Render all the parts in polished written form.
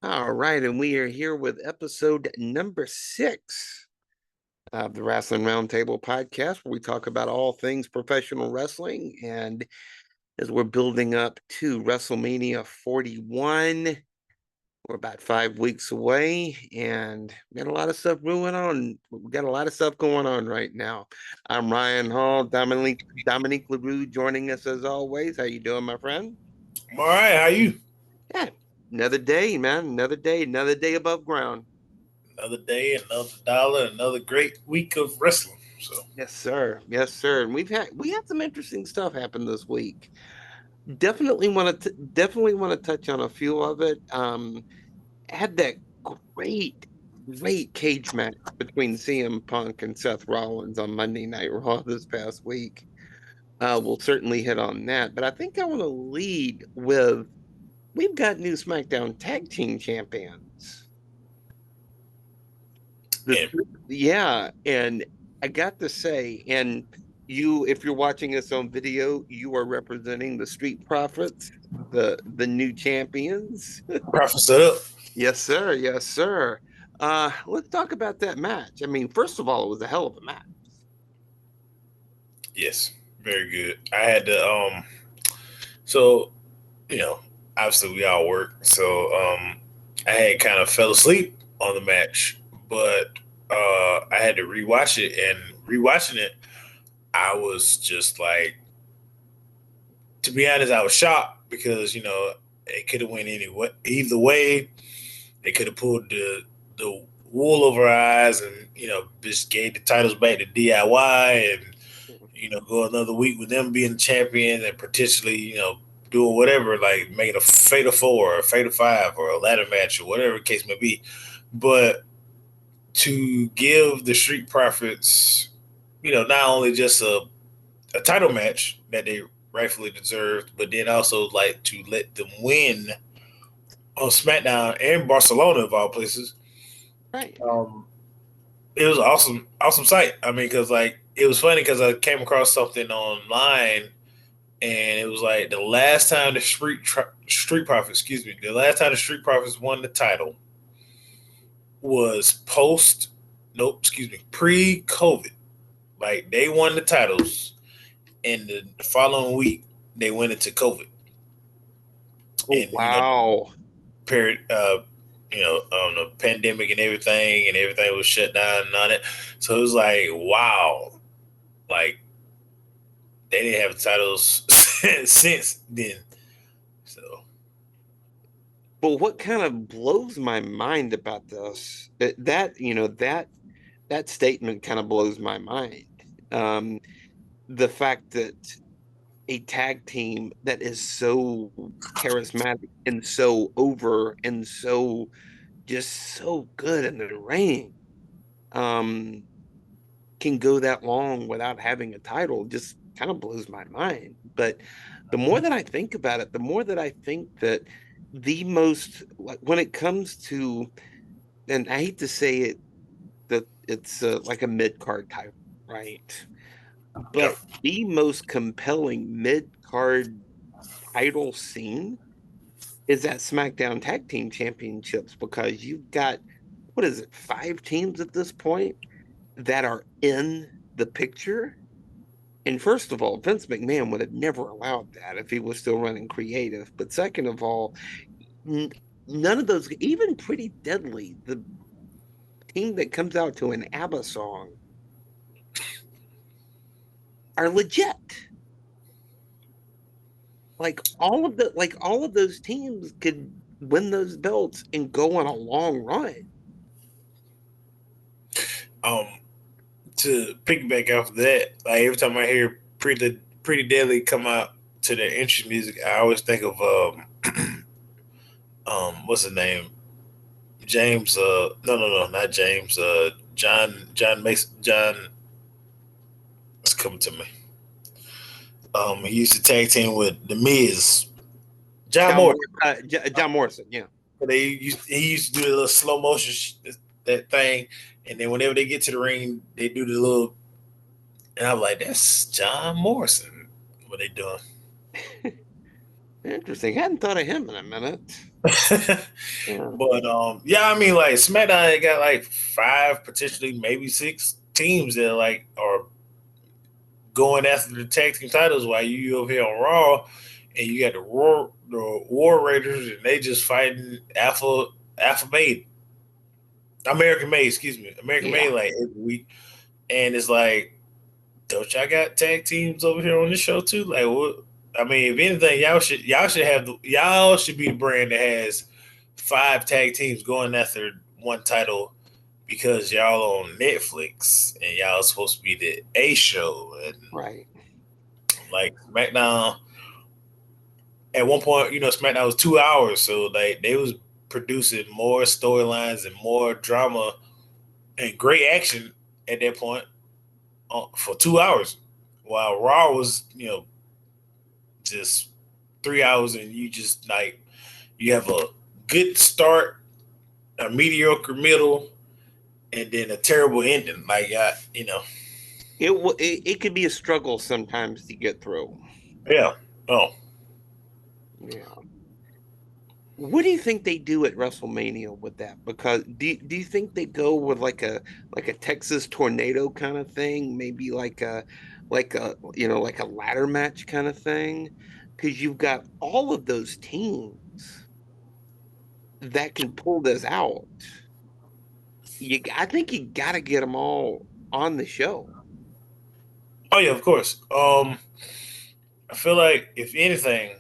All right, and we are here with episode number 6 of the Wrestling Roundtable podcast, where we talk about all things professional wrestling. And as we're building up to Wrestlemania 41, we're about 5 weeks away, and we got a lot of stuff going on. We got a lot of stuff going on right now. I'm Ryan Hall, Dominique LaRue joining us as always. How you doing, my friend? I'm all right. How you? Yeah, another day, man. Another day above ground. Another day, another dollar, another great week of wrestling. So Yes, sir. Yes, sir. And we had some interesting stuff happen this week. Definitely want to touch on a few of it. Had that great, great cage match between CM Punk and Seth Rollins on Monday Night Raw this past week. We'll certainly hit on that. But I think I want to lead with we've got new SmackDown Tag Team Champions. The and Yeah, and I got to say, and you, if you're watching us on video, you are representing the Street Profits, the new champions. profit set up. Yes, sir. Yes, sir. Let's talk about that match. I mean, first of all, it was a hell of a match. Yes, very good. I had to so you know, obviously we all work, so I had kind of fell asleep on the match, but I had to rewatch it, and rewatching it, I was just like, to be honest, I was shocked because it could have went either way. They could have pulled the wool over our eyes and just gave the titles back to DIY and go another week with them being champions and potentially doing whatever, like making a fatal four or a fatal five or a ladder match or whatever the case may be. But to give the Street Profits, not only just a title match that they rightfully deserved, but then also like to let them win on SmackDown and Barcelona of all places. Right. Um, it was awesome, awesome sight. I mean, because like it was funny because I came across something online, and it was like the last time the Street Profits, excuse me, the last time the Street Profits won the title was nope, excuse me, pre-COVID. Like they won the titles, and the following week they went into COVID, Oh, and wow. period, the pandemic and everything was shut down and on it. So it was like, wow, like they didn't have titles since then. So But what kind of blows my mind about this, that statement kind of blows my mind. Um, the fact that a tag team that is so charismatic and so over and so just so good in the ring um can go that long without having a title just kind of blows my mind. But the more that I think about it, the more that I think that the most, like, when it comes to, and I hate to say it, that it's like a mid-card title, right? yeah. But the most compelling mid-card title scene is that SmackDown Tag Team Championships, because you've got, what is it, 5 teams at this point that are in the picture. And first of all, Vince McMahon would have never allowed that if he was still running creative. But second of all, n- none of those, even Pretty Deadly, the team that comes out to an ABBA song, are legit. Like all of those teams could win those belts and go on a long run. Um, to piggyback off of that, like every time I hear Pretty Deadly come out to their entrance music, I always think of what's his name? James no, not James, John Mason John, it's coming to me. He used to tag team with the Miz, John John Moore. John Morrison, yeah. He used to do a little slow motion that thing, and then whenever they get to the ring, they do the little, and I'm like, that's John Morrison. What they doing? Interesting. Hadn't thought of him in a minute. Yeah. But yeah, I mean, like SmackDown got like five, potentially maybe six teams that like are going after the tag team titles, while you over here on Raw, and you got the War Raiders, and they just fighting Alpha Made, American Made, excuse me, American Yeah. Made, like every week, and it's like, don't y'all got tag teams over here on this show too? Like, what? I mean, if anything, y'all should be the brand that has five tag teams going after one title, because y'all on Netflix and y'all supposed to be the A show, and Right. like SmackDown. At one point, SmackDown was 2 hours, so like they was producing more storylines and more drama and great action at that point for 2 hours, while Raw was just 3 hours, and you just like you have a good start, a mediocre middle, and then a terrible ending. Like It could be a struggle sometimes to get through. yeah. Oh, Yeah. What do you think they do at WrestleMania with that? Because do you think they go with like a Texas tornado kind of thing? Maybe like a like a ladder match kind of thing? Because you've got all of those teams that can pull this out. I think you got to get them all on the show. oh yeah, of course. I feel like if anything,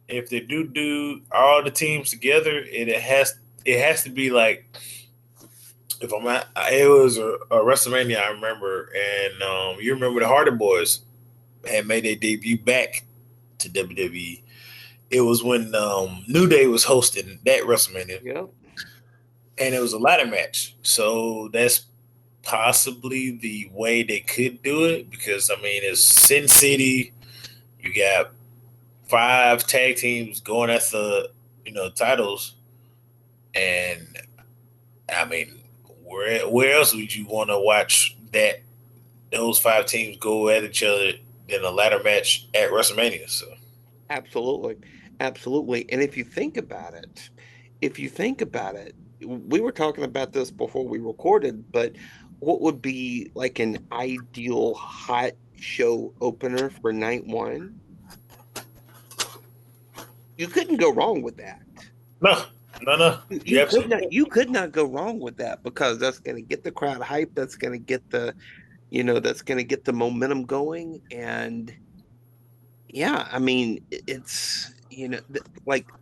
if they do all the teams together, it has to be like, if I'm at, it was a WrestleMania I remember, and you remember the Hardy Boys had made their debut back to WWE. It was when New Day was hosting that WrestleMania, Yeah. and it was a ladder match. So that's possibly the way they could do it, because I mean it's Sin City. You got five tag teams going after titles, and I mean, where else would you want to watch those five teams go at each other than a ladder match at WrestleMania? So Absolutely. Absolutely. And if you think about it, we were talking about this before we recorded, but what would be like an ideal hot show opener for night one? You couldn't go wrong with that. no, no, no, you absolutely. You could not go wrong with that because that's going to get the crowd hyped. That's going to get that's going to get the momentum going. And yeah, I mean, it's,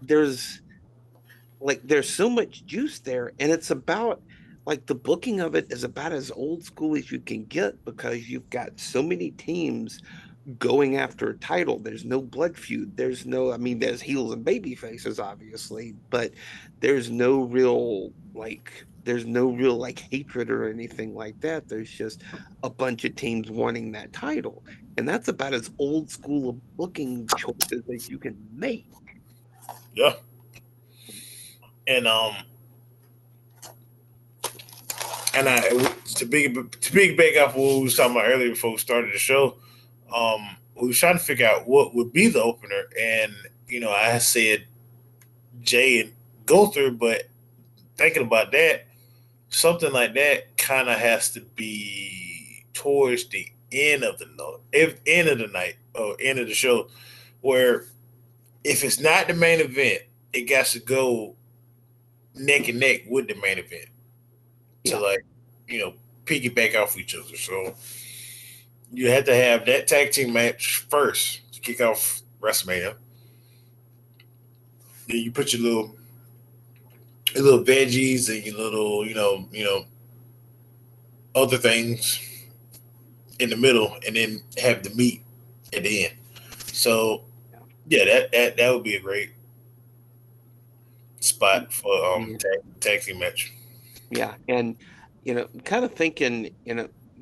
there's so much juice there, and it's about like the booking of it is about as old school as you can get because you've got so many teams going after a title. There's no blood feud. I mean, there's heels and baby faces, obviously, but there's no real like hatred or anything like that. There's just a bunch of teams wanting that title. And that's about as old school of booking choices as you can make. Yeah, and to piggyback off what we was talking about earlier before we started the show, we was trying to figure out what would be the opener, and I said Jey and Gunther, but thinking about that, something like that kind of has to be towards the end of the note, end of the night or end of the show, where if it's not the main event, it got to go neck and neck with the main event to Yeah. like you know piggyback off each other. So you had to have that tag team match first to kick off WrestleMania. Then you put your little veggies and your little other things in the middle, and then have the meat at the end. So yeah, that would be a great spot for Yeah. tag team match. Yeah, and kind of thinking,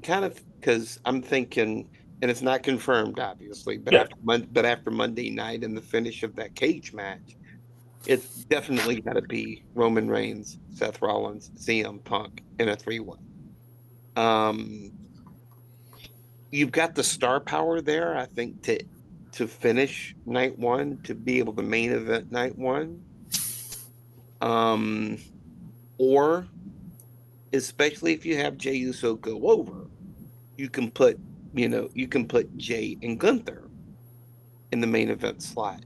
kind of because I'm thinking, and it's not confirmed, obviously, but Yeah, after Monday night and the finish of that cage match, it's definitely got to be Roman Reigns, Seth Rollins, CM Punk in a three-way. Um, you've got the star power there, I think, to finish night one, to be able to main event night one. Um, or especially if you have Jey Uso go over, you can put, you can put Jey and Gunther in the main event slot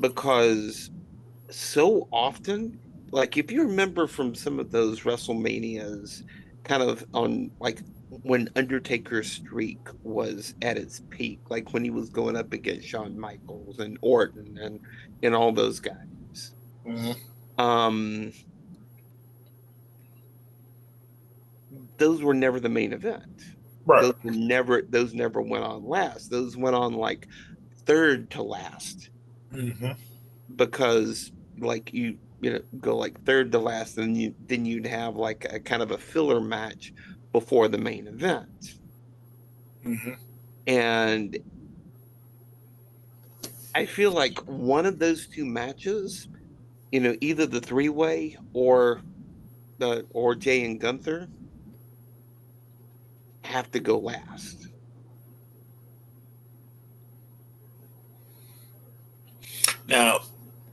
because so often, like if you remember from some of those WrestleManias, kind of on like when Undertaker's streak was at its peak, like when he was going up against Shawn Michaels and Orton and all those guys. Mm-hmm. Um, those were never the main event. Right. Those never went on last. Those went on like third to last Mm-hmm. because like go like third to last and you'd have like a kind of a filler match before the main event. Mm-hmm. And I feel like one of those two matches, either the three-way or Jay and Gunther have to go last. Now,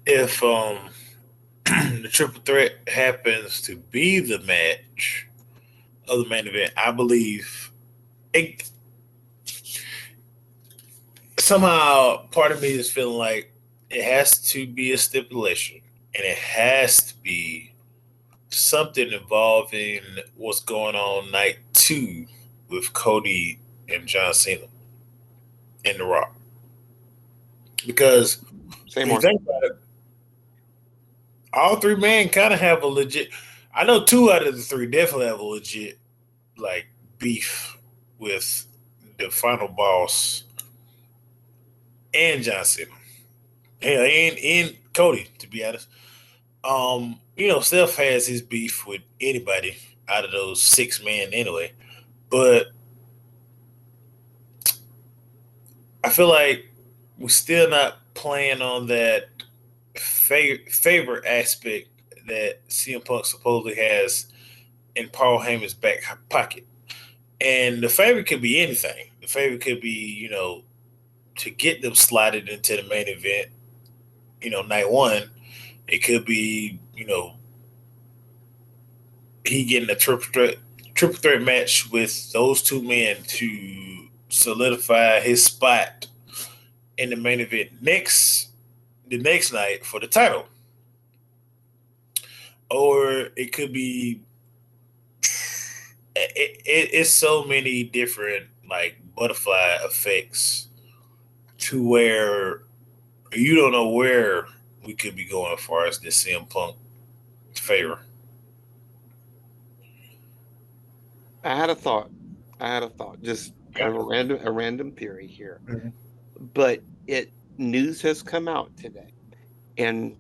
if the triple threat happens to be the match of the main event, I believe it somehow part of me is feeling like it has to be a stipulation and it has to be something involving what's going on night two with Cody and John Cena and The Rock. Because Say if you more. think about it, all three men kind of have a legit. I know two out of the three definitely have a legit like beef with the final boss and John Cena. Hell, and Cody, to be honest. Steph has his beef with anybody out of those six men anyway. But I feel like we're still not playing on that favor aspect that CM Punk supposedly has in Paul Heyman's back pocket. And the favor could be anything. The favor could be, to get them slotted into the main event, night one. It could be, he getting a triple threat match with those two men to solidify his spot in the main event the next night for the title. Or it could be it's so many different like butterfly effects to where you don't know where we could be going as far as this CM Punk favor. I had a thought. Just kind Yeah. of a random theory here. Mhm. But news has come out today. And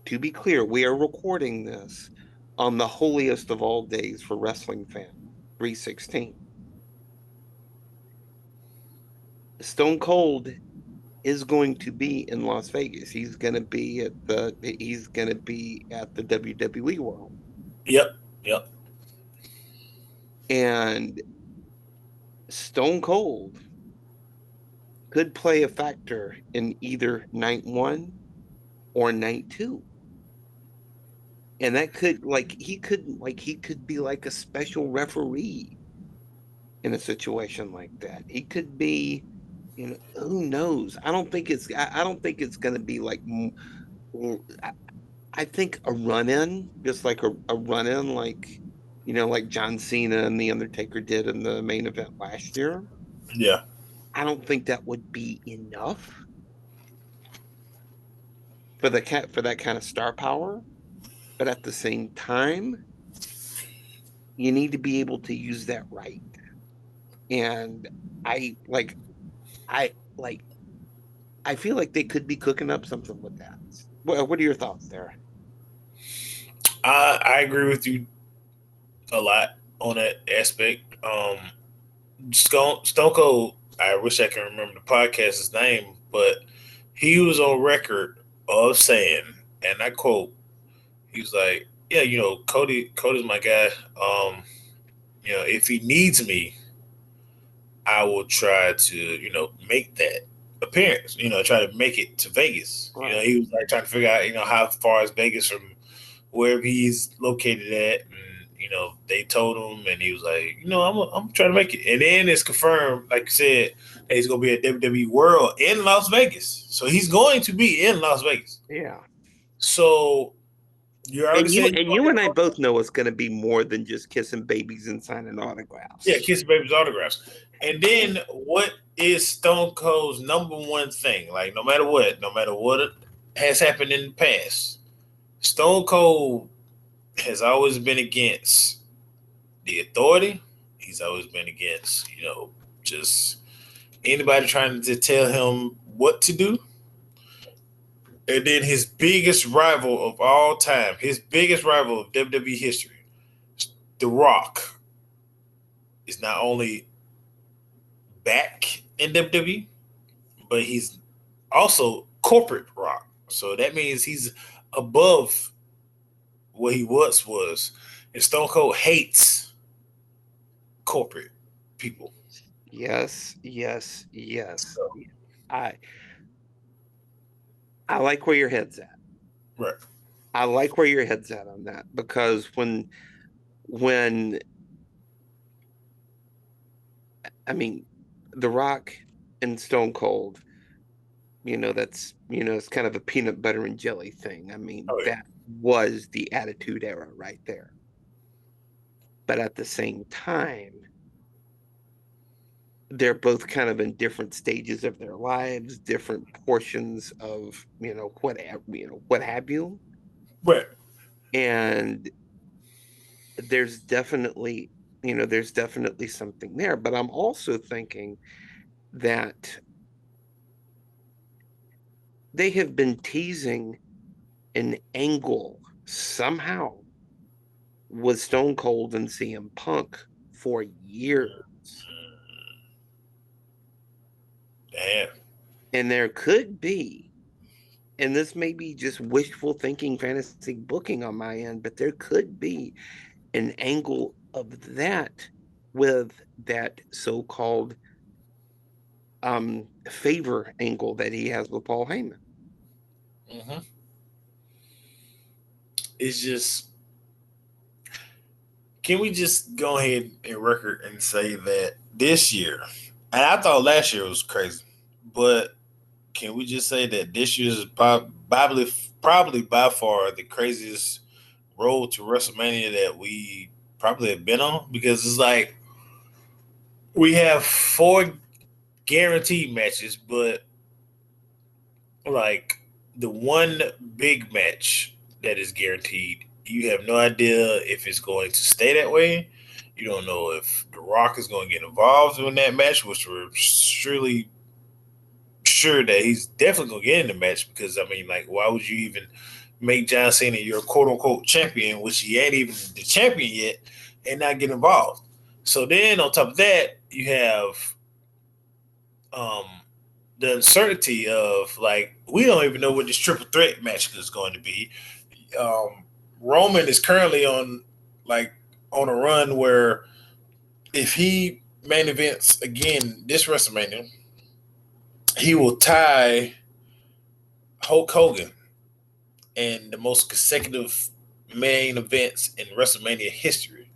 to be clear, we are recording this on the holiest of all days for wrestling fans, 316. Stone Cold is going to be in Las Vegas. He's going to be at the WWE World. Yep. Yep. And Stone Cold could play a factor in either night one or night two. And that could he could be like a special referee in a situation like that. He could be, who knows? I don't think it's going to be like I think a run in, just like a run in, like John Cena and The Undertaker did in the main event last year. Yeah. I don't think that would be enough for that kind of star power. But at the same time, you need to be able to use that right. And I like I like I feel like they could be cooking up something with that. What are your thoughts there? I agree with you a lot on that aspect. Stone Cold, I wish I can remember the podcast's name, but he was on record of saying, and I quote, he was like, "Yeah, Cody's my guy. If he needs me, I will try to, make that." appearance. Try to make it to Vegas. Right. He was like trying to figure out how far is Vegas from wherever he's located at. And they told him, and he was like, I'm trying to make it. And then it's confirmed, like you said, that he's going to be at WWE World in Las Vegas. So he's going to be in Las Vegas. Yeah. So you already And you said, and you and I both know it's going to be more than just kissing babies and signing yeah, autographs. Kiss Baby's autographs. And then what is Stone Cold's number one thing? Like no matter what has happened in the past, Stone Cold has always been against the authority. He's always been against, just anybody trying to tell him what to do. And then his biggest rival of all time, his biggest rival of WWE history, The Rock, is not only back in WWE, but he's also corporate Rock. So that means he's above what he was. And Stone Cold hates corporate people. Yes, yes, yes. So, I I like where your head's at. right. I like where your head's at on that because when I mean The Rock and Stone Cold, it's kind of a peanut butter and jelly thing. I mean, Oh yeah. that was the Attitude Era right there. But at the same time, they're both kind of in different stages of their lives, different portions of, what have you. Right. And there's definitely, there's definitely something there. But I'm also thinking that they have been teasing an angle somehow with Stone Cold and CM Punk for years. Damn. And there could be, and this may be just wishful thinking, fantasy booking on my end, but there could be an angle of that with that so-called favor angle that he has with Paul Heyman. Mm-hmm. It's just, can we just go ahead and record and say that this year, and I thought last year was crazy, but can we just say that this year is probably by far the craziest road to WrestleMania that we probably have been on? Because it's like we have four guaranteed matches, but like the one big match that is guaranteed, you have no idea if it's going to stay that way. You don't know if The Rock is going to get involved in that match, which we're surely sure that he's definitely going to get in the match because, I mean, like, why would you even make John Cena your quote unquote champion, which he ain't even the champion yet, and not get involved? So then on top of that, you have um, the uncertainty of like we don't even know what this triple threat match is going to be. Um, Roman is currently like on a run where if he main events again this WrestleMania, he will tie Hulk Hogan in the most consecutive main events in WrestleMania history.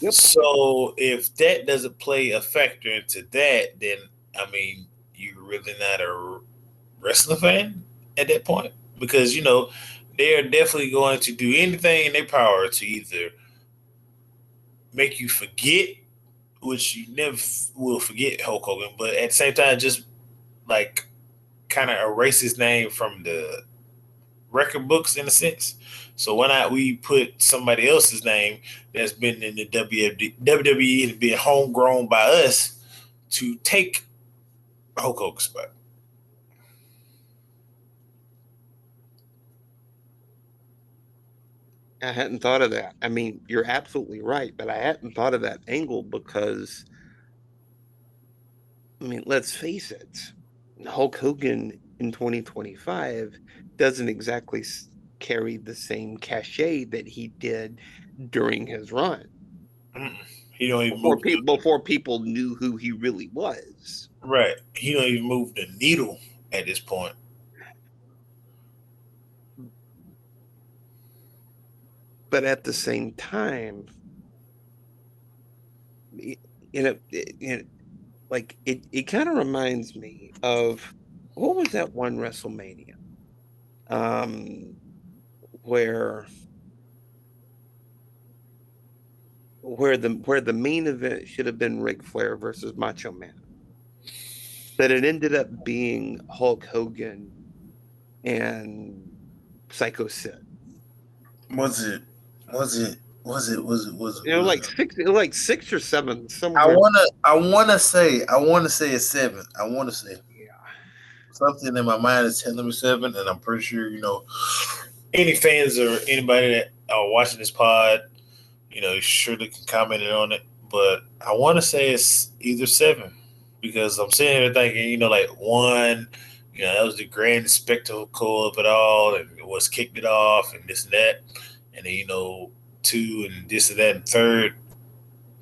Yep. So if that doesn't play a factor into that, then I mean you're really not a wrestling fan at that point because they are definitely going to do anything in their power to either make you forget, which you never will forget Hulk Hogan, but at the same time, just like kind of erase his name from the record books in a sense. So why not we put somebody else's name that's been in the WWE and been homegrown by us to take Hulk Hogan's spot? I hadn't thought of that. I mean, you're absolutely right, but I hadn't thought of that angle because, I mean, let's face it, Hulk Hogan in 2025 doesn't exactly carry the same cachet that he did during his run Mm-mm. He don't even before move. people knew who he really was. Right. He don't even move the needle at this point. But at the same time, you know, like it kind of reminds me of what was that one WrestleMania um where the main event should have been Ric Flair versus Macho Man, but it ended up being Hulk Hogan and Psycho Sid. Was it? Was it? Was it? Was it? Was it? You know, Was it? like six or seven I somewhere. wanna. I wanna say it's seven. I wanna say Yeah, something in my mind is telling me seven, and I'm pretty sure any fans or anybody that are watching this pod, surely can comment on it. But I want to say it's either seven because I'm sitting here thinking, like one, that was the grand spectacle of it all, and it was kicked it off, and this and that, and then two and this and that and third,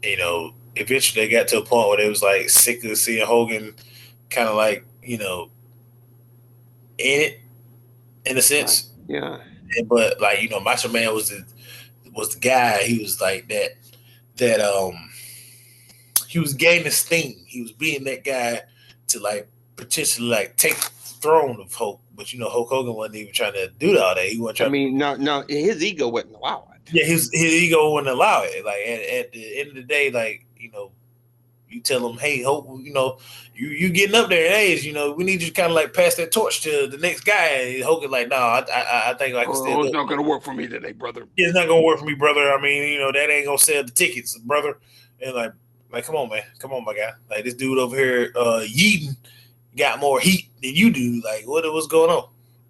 eventually they got to a point where they was like sick of seeing Hogan, kind of like in it in a right. sense. Yeah. But like Macho Man was the guy. He was like that he was gaining steam. He was being that guy to like potentially like take the throne of Hulk. But Hulk Hogan wasn't even trying to do all that. He wasn't I trying. mean, no, his ego wouldn't allow it. Yeah, his ego wouldn't allow it. Like at the end of the day, like you tell him, hey, Hulk, you getting up there in age. We need you to kind of like pass that torch to the next guy. And Hogan like, no, I think I can still Oh, go. it's not gonna work for me today, brother. It's not gonna work for me, brother. I mean, that ain't gonna sell the tickets, brother. And like, come on, man, come on, my guy. Like this dude over here, Yeaton, got more heat than you do. Like, what's going on?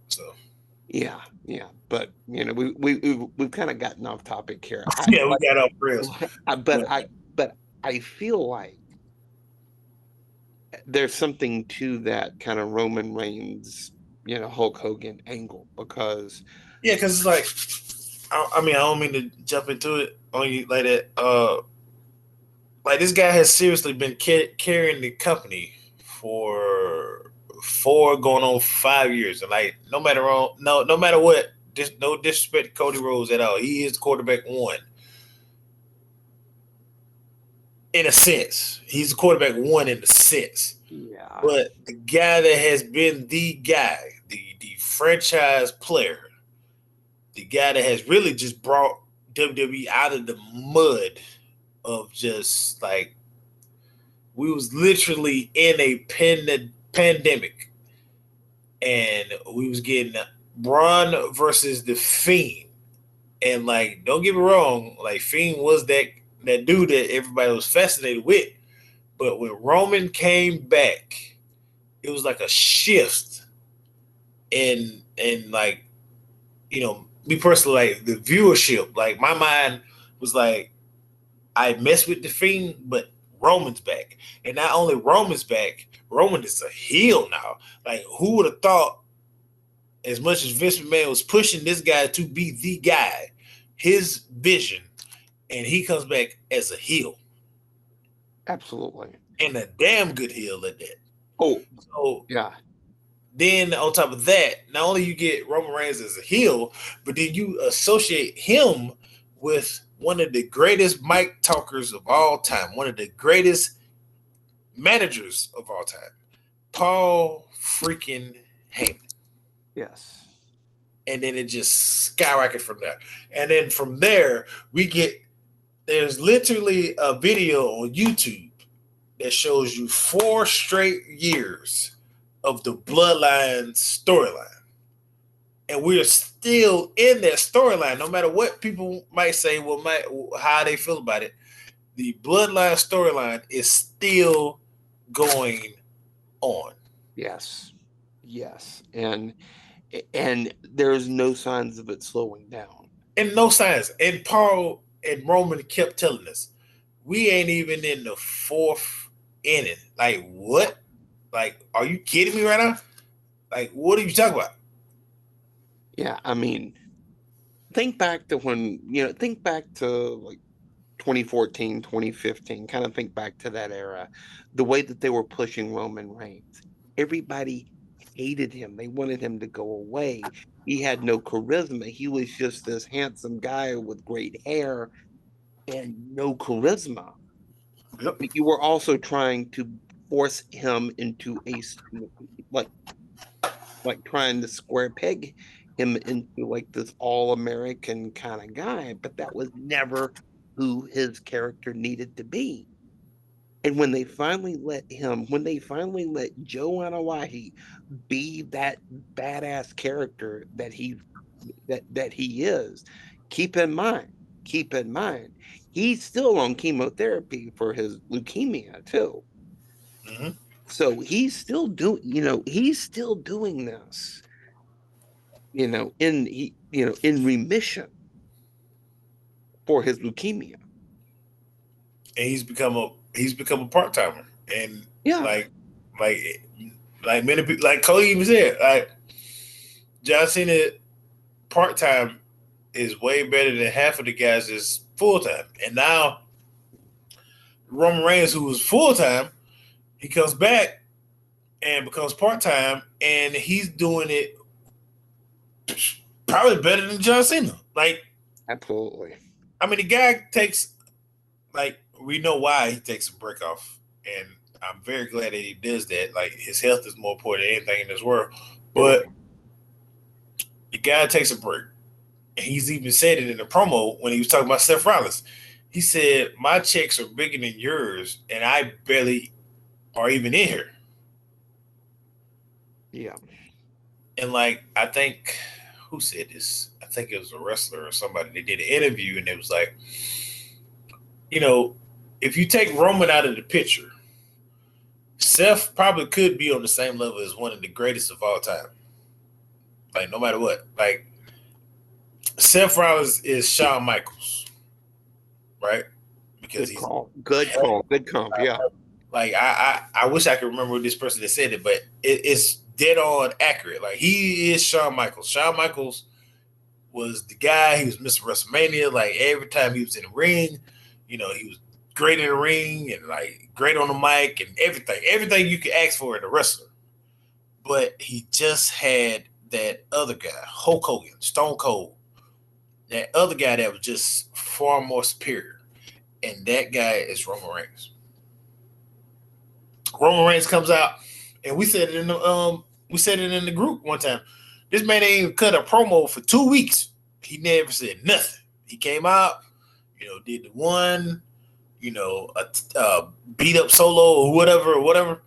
So Yeah, yeah, but we've kind of gotten off topic here. yeah, we got off rails. But I feel like there's something to that kind of Roman Reigns, Hulk Hogan angle because Yeah, because it's like, I mean, I don't mean to jump into it on you like that. Like this guy has seriously been carrying the company for 4 going on 5 years, and like no matter what, no disrespect to Cody Rhodes at all. He is quarterback one in a sense. He's the quarterback one in a sense, yeah, but the guy that has been the guy, the franchise player, the guy that has really just brought WWE out of the mud of just like we was literally in a pandemic, and we was getting Braun versus the Fiend, and like don't get me wrong, like Fiend was that dude that everybody was fascinated with, but when Roman came back, it was like a shift in like me personally, like the viewership, like my mind was like I mess with the Fiend, but Roman's back. And not only Roman's back, Roman is a heel now. Like, who would have thought, as much as Vince McMahon was pushing this guy to be the guy, his vision, and he comes back as a heel. absolutely. And a damn good heel at that. Oh, So yeah, then on top of that, not only you get Roman Reigns as a heel, but then you associate him with one of the greatest mic talkers of all time, one of the greatest managers of all time, Paul freaking Heyman. yes, And then it just skyrockets from there. And then from there, there's literally a video on YouTube that shows you 4 straight years of the Bloodline storyline. And we're still in that storyline, no matter what people might say, how they feel about it. The Bloodline storyline is still going on. yes, yes, and there's no signs of it slowing down. And no signs. And Paul and Roman kept telling us, we ain't even in the 4th inning. Like, what? Like, are you kidding me right now? Like, what are you talking about? Yeah, I mean, think back to like 2014, 2015, kind of think back to that era, the way that they were pushing Roman Reigns. Everybody hated him. They wanted him to go away. He had no charisma. He was just this handsome guy with great hair and no charisma. Yep. But you were also trying to force him into like trying to square peg him into like this all-American kind of guy, but that was never who his character needed to be. And when they finally let Joe Anawahi be that badass character that he is, keep in mind, keep in mind, he's still on chemotherapy for his leukemia too. Mm-hmm. So he's still doing this, in remission for his leukemia. And he's become a part timer, and Yeah, like like like many people, like Cody even said, like John Cena part time is way better than half of the guys is full time. And now Roman Reigns, who was full time, he comes back and becomes part time, and he's doing it probably better than John Cena. Like, absolutely. I mean, the guy takes, like, we know why he takes a break off, and I'm very glad that he does that. Like, his health is more important than anything in this world. But the guy takes a break. And he's even said it in the promo when he was talking about Seth Rollins. He said, "My checks are bigger than yours, and I barely are even in here." Yeah. And like, I think, who said this? I think it was a wrestler or somebody. They did an interview, and it was like, if you take Roman out of the picture, Seth probably could be on the same level as one of the greatest of all time. Like, no matter what. Like, Seth Rollins is Shawn Michaels, right? Because Good call. Good call. Good comp. Yeah. Like, I wish I could remember this person that said it, but it's dead on accurate. Like, he is Shawn Michaels. Shawn Michaels was the guy. He was Mr. WrestleMania. Like, every time he was in the ring, he was great in the ring and like great on the mic and everything you could ask for in a wrestler. But he just had that other guy, Hulk Hogan, Stone Cold, that other guy that was just far more superior, and that guy is Roman Reigns. Roman Reigns comes out, and we said it in the group one time. This man ain't even cut a promo for 2 weeks. He never said nothing. He came out, did the one, a beat up solo or whatever,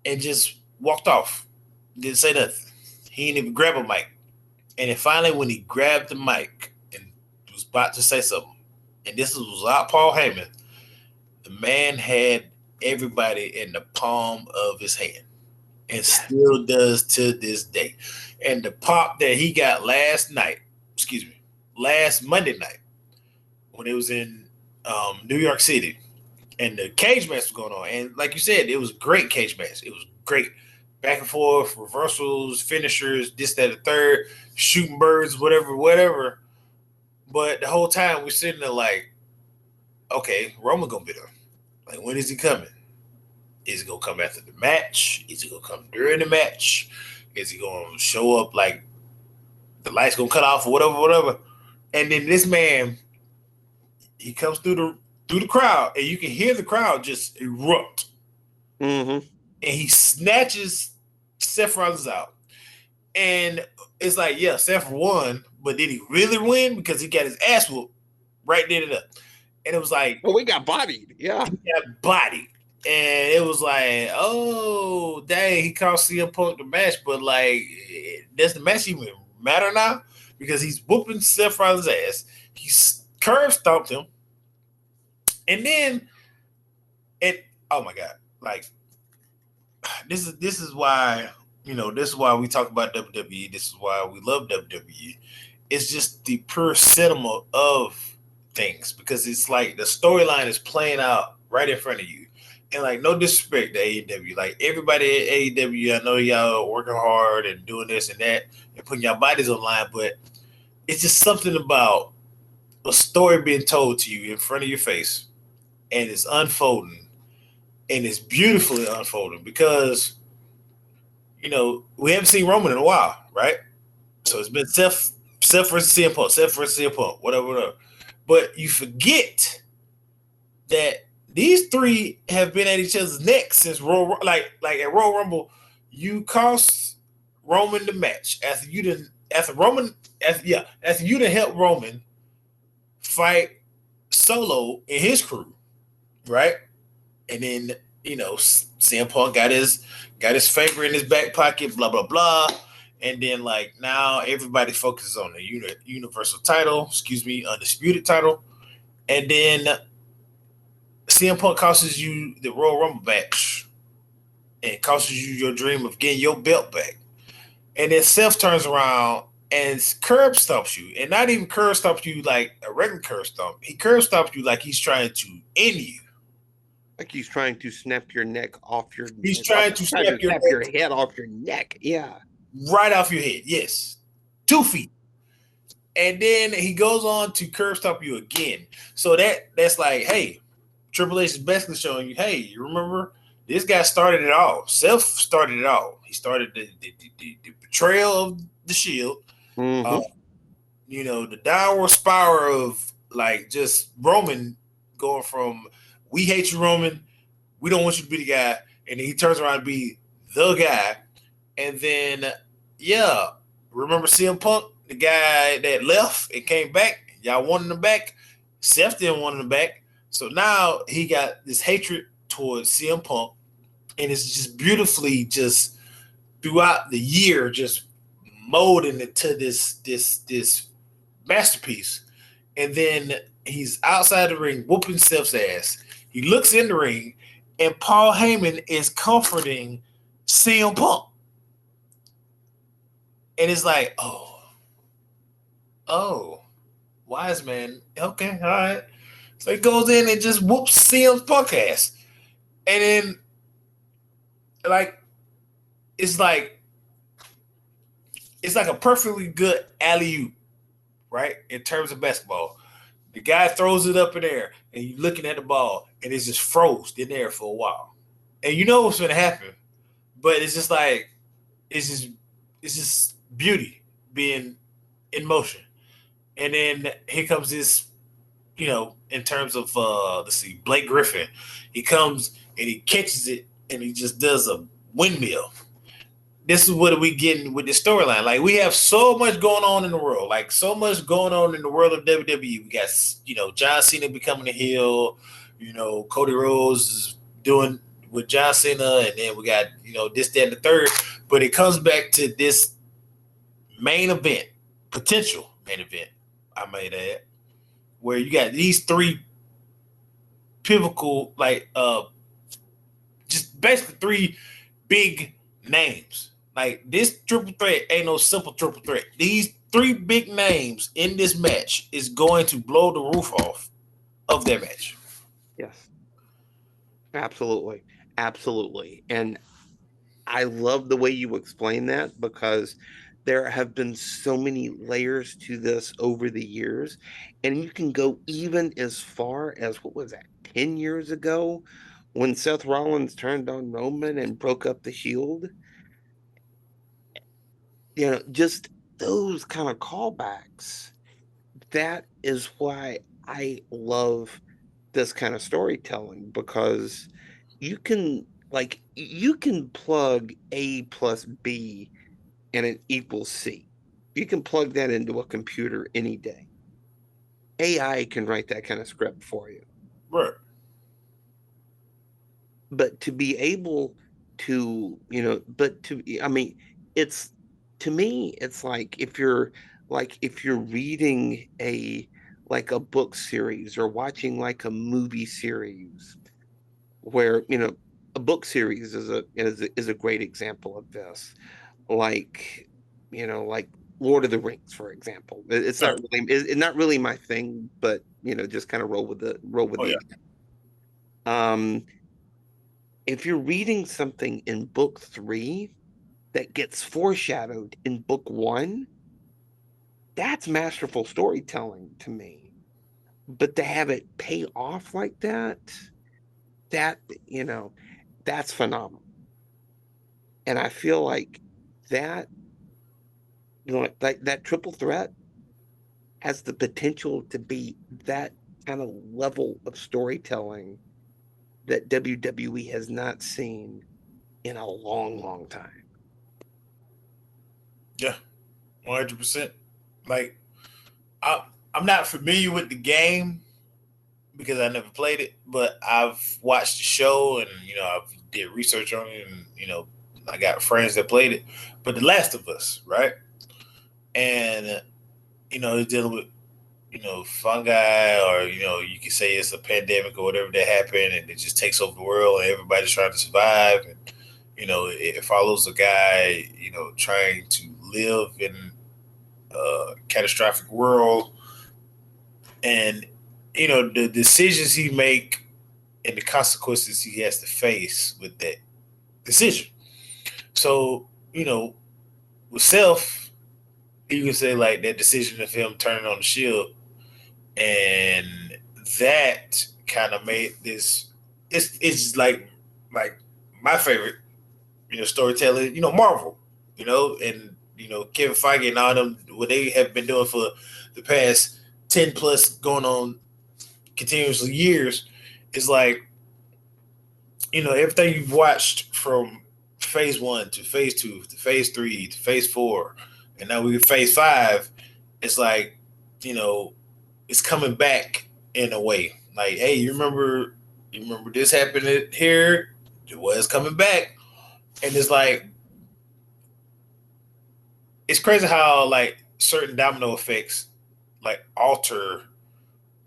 and just walked off. Didn't say nothing. He didn't even grab a mic. And then finally, when he grabbed the mic and was about to say something, and this was without Paul Heyman, the man had everybody in the palm of his hand and still does to this day. And the pop that he got last Monday night, when it was in New York City, and the cage match was going on. And like you said, it was a great cage match. It was great. Back and forth, reversals, finishers, this, that, the third, shooting birds, whatever. But the whole time we're sitting there like, okay, Roman gonna be there. Like, when is he coming? Is he gonna come after the match? Is he gonna come during the match? Is he gonna show up like the lights gonna cut off or whatever? And then this man, he comes through the crowd, and you can hear the crowd just erupt. Mm-hmm. And he snatches Seth Rollins out. And it's like, yeah, Seth won, but did he really win? Because he got his ass whooped right then and there. And it was like, well, we got bodied. Yeah. He got bodied. And it was like, oh, dang, he cost CM Punk the match. But, like, does the match even matter now? Because he's whooping Seth Rollins' ass. He curve stomped him. And then, oh, my God. Like, this is why, this is why we talk about WWE. This is why we love WWE. It's just the pure cinema of things, because it's like the storyline is playing out right in front of you. And like, no disrespect to AEW, like everybody at AEW, I know y'all are working hard and doing this and that and putting your bodies on line, but it's just something about a story being told to you in front of your face, and it's unfolding, and it's beautifully unfolding because we haven't seen Roman in a while, right? So it's been Seth versus CM Punk, Seth versus CM Punk, whatever. But you forget that these three have been at each other's necks since like at Royal Rumble. You cost Roman the match after you didn't after you didn't help Roman fight Solo and his crew, right? And then CM Punk got his finger in his back pocket, blah blah blah. And then like now everybody focuses on the universal title, undisputed title. And then CM Punk costs you the Royal Rumble match and costs you your dream of getting your belt back. And then Seth turns around and curb stomps you. And not even curb stomps you like a regular curb stomp. He curb stomps you like he's trying to end you. Like he's trying to snap your neck off your He's trying to snap your head off your neck. Yeah. Right off your head. Yes. 2 feet. And then he goes on to curb stomp you again. So that's like, hey, Triple H is basically showing you, hey, you remember this guy started it all. Seth started it all. He started the betrayal of the Shield. Mm-hmm. The downward spiral of like just Roman going from we hate you, Roman. We don't want you to be the guy. And then he turns around to be the guy. And then, remember CM Punk, the guy that left and came back? Y'all wanted him back. Seth didn't want him back. So now he got this hatred towards CM Punk. And it's just beautifully just throughout the year just molding into this masterpiece. And then he's outside the ring whooping Seth's ass. He looks in the ring, and Paul Heyman is comforting CM Punk. And it's like, wise man. Okay, all right. So he goes in and just whoops CM Punk ass. And then, it's like a perfectly good alley-oop, right? In terms of basketball. The guy throws it up in there, and you're looking at the ball, and it's just froze in there for a while. And you know what's going to happen, but it's just like, it's just beauty being in motion. And then here comes this, in terms of, Blake Griffin. He comes, and he catches it, and he just does a windmill. This is what we getting with this storyline. Like, we have so much going on in the world. Like, so much going on in the world of WWE. We got, John Cena becoming a heel. Cody Rhodes is doing with John Cena. And then we got, this, that, and the third. But it comes back to this main event, potential main event, I might add, where you got these three pivotal, just basically three big names. Like, this triple threat ain't no simple triple threat. These three big names in this match is going to blow the roof off of that match. Yes. Absolutely. Absolutely. And I love the way you explain that because there have been so many layers to this over the years. And you can go even as far as, what was that, 10 years ago when Seth Rollins turned on Roman and broke up the Shield. Just those kind of callbacks. That is why I love this kind of storytelling because you can plug A plus B and it equals C. You can plug that into a computer any day. AI can write that kind of script for you. Right. But to be able to, it's to me, it's like if you're reading a book series or watching like a movie series where, a book series is a great example of this. Like, like Lord of the Rings, for example. It's not really my thing, but just kind of roll with the if you're reading something in book 3 that gets foreshadowed in book 1, that's masterful storytelling to me. but to have it pay off like that, that, that's phenomenal. And I feel like that, like that triple threat has the potential to be that kind of level of storytelling that WWE has not seen in a long, long time. Yeah, 100%. Like I, I'm not familiar with the game because I never played it, but I've watched the show and I've did research on it, and I got friends that played it. But The Last of Us, right? And it's dealing with fungi, or you can say it's a pandemic or whatever that happened, and it just takes over the world, and everybody's trying to survive. And it follows a guy trying to live in a catastrophic world, and the decisions he make and the consequences he has to face with that decision. So with Self, you can say like that decision of him turning on the shield, and that kind of made this. It's like my favorite storytelling. Marvel. And Kevin Feige and all them, what they have been doing for the past 10 plus going on continuously years is like everything you've watched from phase 1 to phase 2 to phase 3 to phase 4, and now we're phase 5. It's like it's coming back in a way. Like, hey, you remember this happened here? It was coming back, and it's like it's crazy how like certain domino effects like alter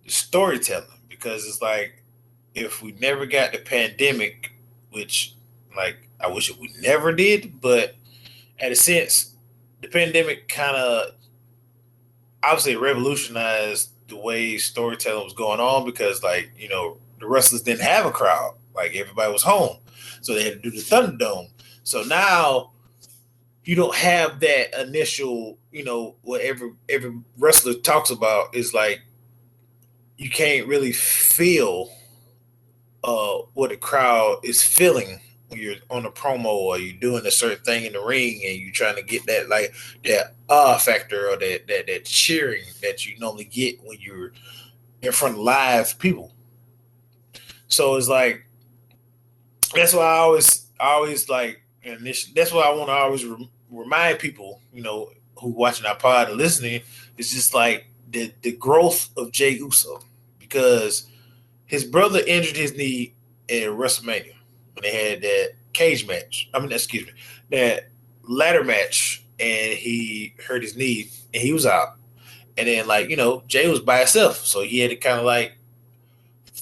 the storytelling, because it's like if we never got the pandemic, which like I wish we never did, but at a sense, the pandemic kind of obviously revolutionized the way storytelling was going on, because like the wrestlers didn't have a crowd, like everybody was home, so they had to do the Thunderdome. So now you don't have that initial what every wrestler talks about is like you can't really feel what the crowd is feeling when you're on a promo or you're doing a certain thing in the ring, and you're trying to get that like that factor, or that cheering that you normally get when you're in front of live people. So it's like that's why I always like, and that's why I want to always remind people who watching our pod or listening, is just like the growth of Jey Uso, because his brother injured his knee in Wrestlemania when they had that cage match. I mean, excuse me, that ladder match, and he hurt his knee and he was out. And then, like, Jey was by himself, so he had to kind of like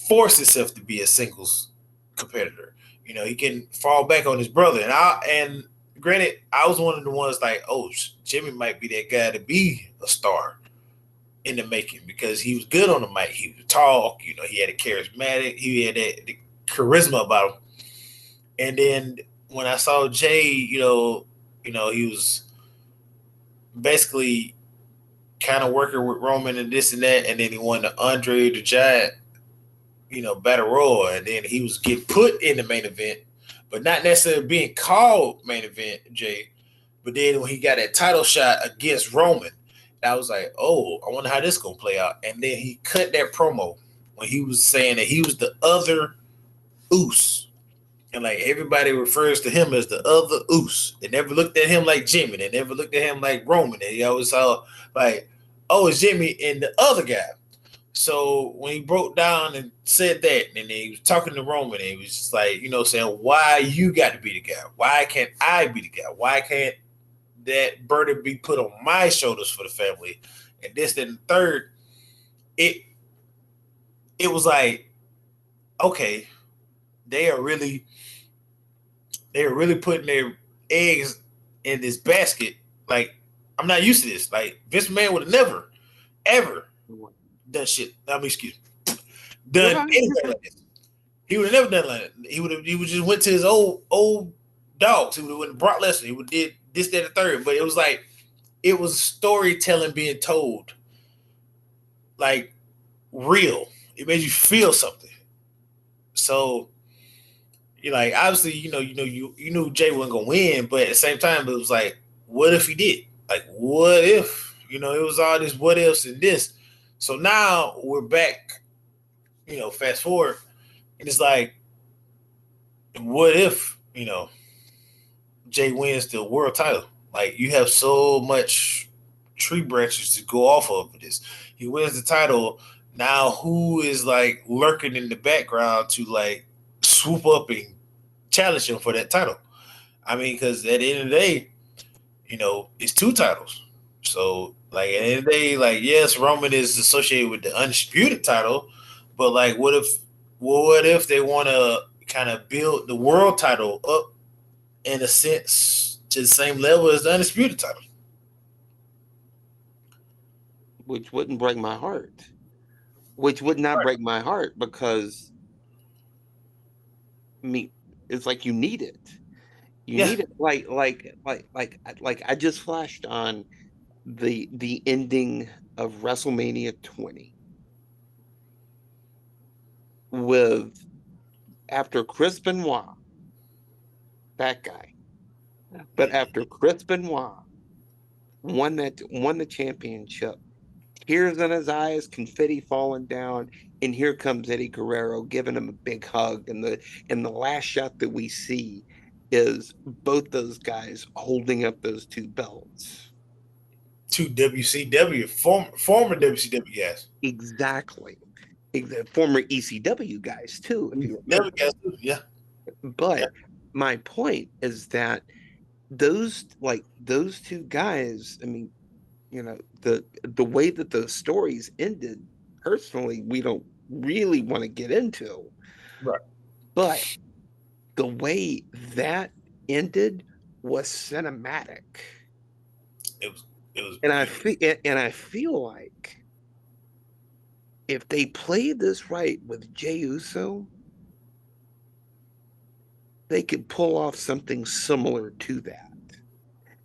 force himself to be a singles competitor. He can fall back on his brother. And granted, I was one of the ones like, oh, Jimmy might be that guy to be a star in the making, because he was good on the mic. He would talk, he had a charismatic, he had that the charisma about him. And then when I saw Jey, he was basically kind of working with Roman and this and that, and then he won the Andre the Giant, battle royal, and then he was getting put in the main event, but not necessarily being called main event, Jey. But then when he got that title shot against Roman, I was like, oh, I wonder how this gonna play out. And then he cut that promo when he was saying that he was the other Oos. And like everybody refers to him as the other Oos. They never looked at him like Jimmy. They never looked at him like Roman. They always saw like, oh, it's Jimmy and the other guy. So when he broke down and said that, and he was talking to Roman, and he was just like, saying, why you got to be the guy? Why can't I be the guy? Why can't that burden be put on my shoulders for the family? And this, then the third, it was like, okay, they are really putting their eggs in this basket. Like, I'm not used to this. Like, Vince McMahon would have never, ever done shit. I mean, excuse me, done anything like this. He would have never done like that. He would just went to his old dogs. He would have went to Brock Lesnar. He would did this, that, and the third. But it was like, it was storytelling being told, like real. It made you feel something. So you like obviously you knew Jay wasn't gonna win, but at the same time it was like, what if he did? Like what if it was all this what ifs and this. So now we're back. Fast forward, and it's like, what if Jay wins the world title? Like you have so much tree branches to go off of for this. He wins the title. Now who is like lurking in the background to like swoop up and challenge him for that title? I mean, because at the end of the day, it's two titles. So like at the end of the day, like yes, Roman is associated with the undisputed title, but like what if they want to kind of build the world title up in a sense to the same level as the undisputed title? which wouldn't break my heart. Which would not Right. break my heart because I mean, it's like you need it. You Yeah. need it. Like I just flashed on the ending of WrestleMania 20 with after Chris Benoit, that guy, but after Chris Benoit won the championship, tears in his eyes, confetti falling down, and here comes Eddie Guerrero giving him a big hug, and the last shot that we see is both those guys holding up those two belts. Two WCW former WCW guys. Exactly. The former ECW guys too, if you W remember. guys. Yeah. Yeah. But my point is that those two guys, I mean, the way that those stories ended, personally, we don't really want to get into. Right. But the way that ended was cinematic. It was. It was And I beautiful. feel and I feel like if they play this right with Jey Uso, they could pull off something similar to that.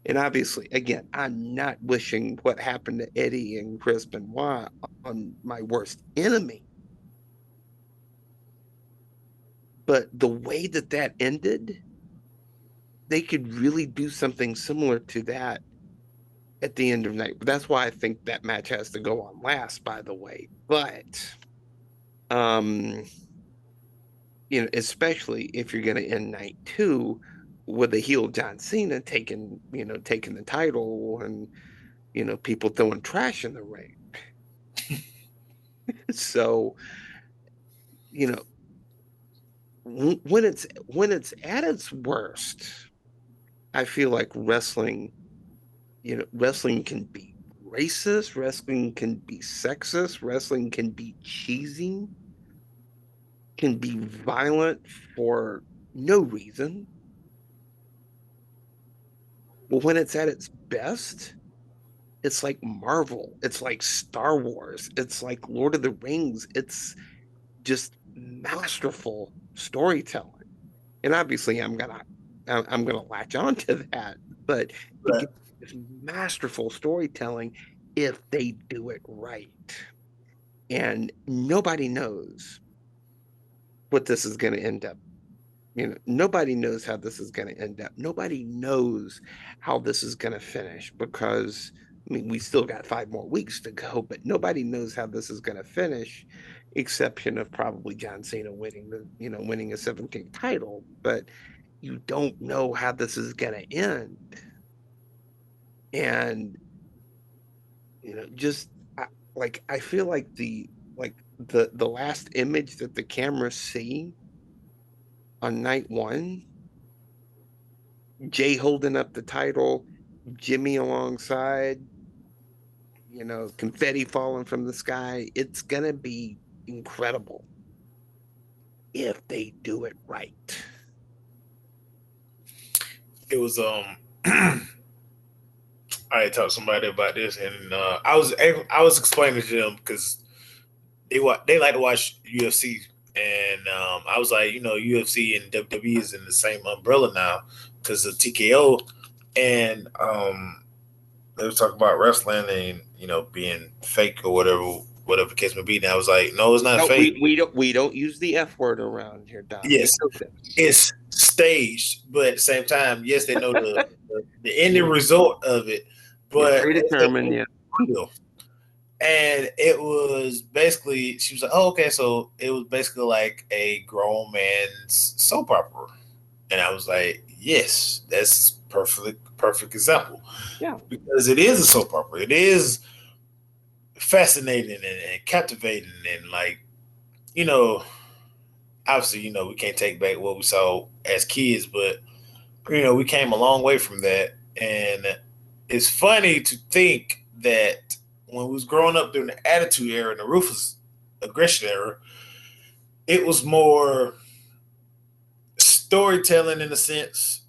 And obviously, again, I'm not wishing what happened to Eddie and Chris Benoit on my worst enemy. But the way that that ended, they could really do something similar to that at the end of the night. But that's why I think that match has to go on last, by the way. But um, especially if you're gonna end night two with a heel John Cena taking the title and people throwing trash in the ring. So, you know, when it's at its worst, I feel like wrestling can be racist, wrestling can be sexist, wrestling can be cheesy, can be violent for no reason. But when it's at its best, it's like Marvel, it's like Star Wars, it's like Lord of the Rings, it's just masterful storytelling. And obviously I'm gonna latch on to that, but it Right. gets this masterful storytelling if they do it right. And nobody knows what this is going to end up. Nobody knows how this is going to end up. Nobody knows how this is going to finish because I mean we still got 5 more weeks to go, but nobody knows how this is going to finish, exception of probably John Cena winning a 17th title. But you don't know how this is going to end, and just I, I feel like the last image that the cameras see on night one, Jay holding up the title, Jimmy alongside, confetti falling from the sky. It's gonna be incredible if they do it right. It was. I had talked to somebody about this, and I was explaining to them because they like to watch UFC, and I was like, UFC and WWE is in the same umbrella now because of TKO, and they was talking about wrestling and being fake or whatever whatever the case may be. And I was like, no, it's not No, fake. we don't use the F word around here, Doc. You Yes, know that. it's staged, but at the same time, yes, they know the ending Yeah, result of it, yeah, but predetermined. Yeah, real. And it was basically, she was like, oh, okay, so it was basically like a grown man's soap opera. And I was like, yes, that's perfect example. yeah, Because it is a soap opera. It is fascinating and captivating and like, you know, obviously, we can't take back what we saw as kids, but we came a long way from that. And it's funny to think that when we was growing up during the Attitude Era and the Ruthless Aggression Era, it was more storytelling in a sense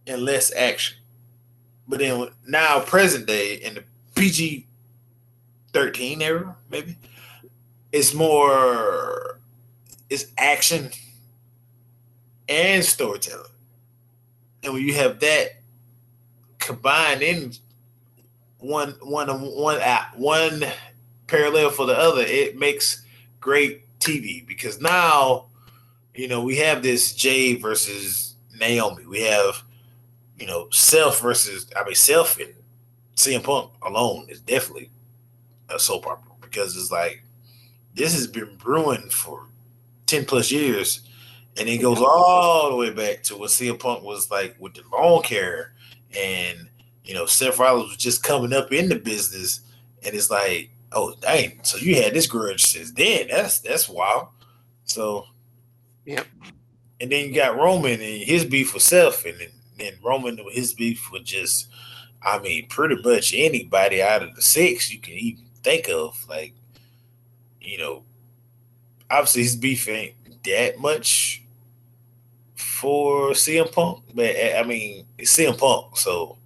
and less action. But then now, present day, in the PG-13 era, maybe it's more it's action and storytelling. And when you have that combined in one parallel for the other, it makes great TV because now we have this Jay versus Naomi. We have Self versus Self and CM Punk alone is definitely a soap opera because it's like this has been brewing for 10 plus years, and it goes yeah, all the way back to what CM Punk was like with the long hair, and Seth Rollins was just coming up in the business, and it's like, oh dang, so you had this grudge since then? That's wild. So, yeah, and then you got Roman and his beef with Seth, and then Roman with his beef with just, pretty much anybody out of the six you can even think of. Like, you know, obviously his beef ain't that much for CM Punk, but it's CM Punk, so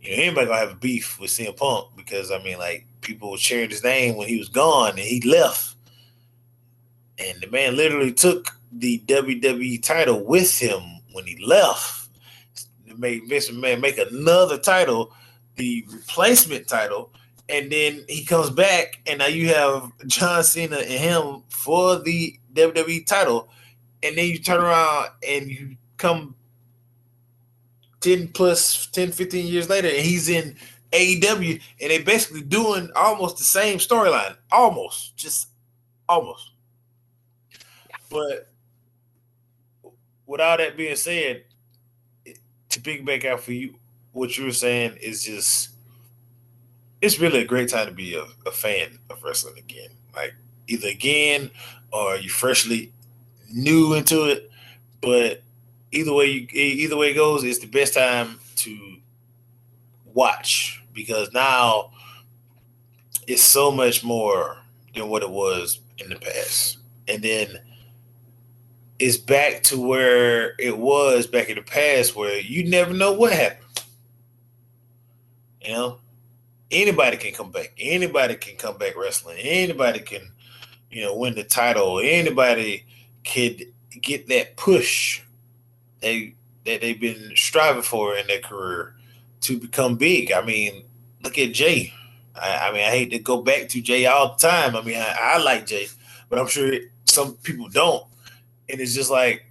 anybody gonna have a beef with CM Punk because like people were cheering his name when he was gone and he left, and the man literally took the WWE title with him when he left. It made Vince McMahon make another title, the replacement title, and then he comes back, and now you have John Cena and him for the WWE title, and then you turn around and you come 15 years later, and he's in AEW, and they basically doing almost the same storyline, just almost. But with all that being said, to piggyback out for you, what you were saying is just it's really a great time to be a fan of wrestling again. Like either again or you freshly new into it. But either way it goes, it's the best time to watch because now it's so much more than what it was in the past. And then it's back to where it was back in the past where you never know what happened. You know, anybody can come back. Anybody can come back wrestling. Anybody can, win the title. Anybody could get that push they that they've been striving for in their career to become big. Look at Jay. I hate to go back to Jay all the time. I like Jay, but I'm sure some people don't. And it's just like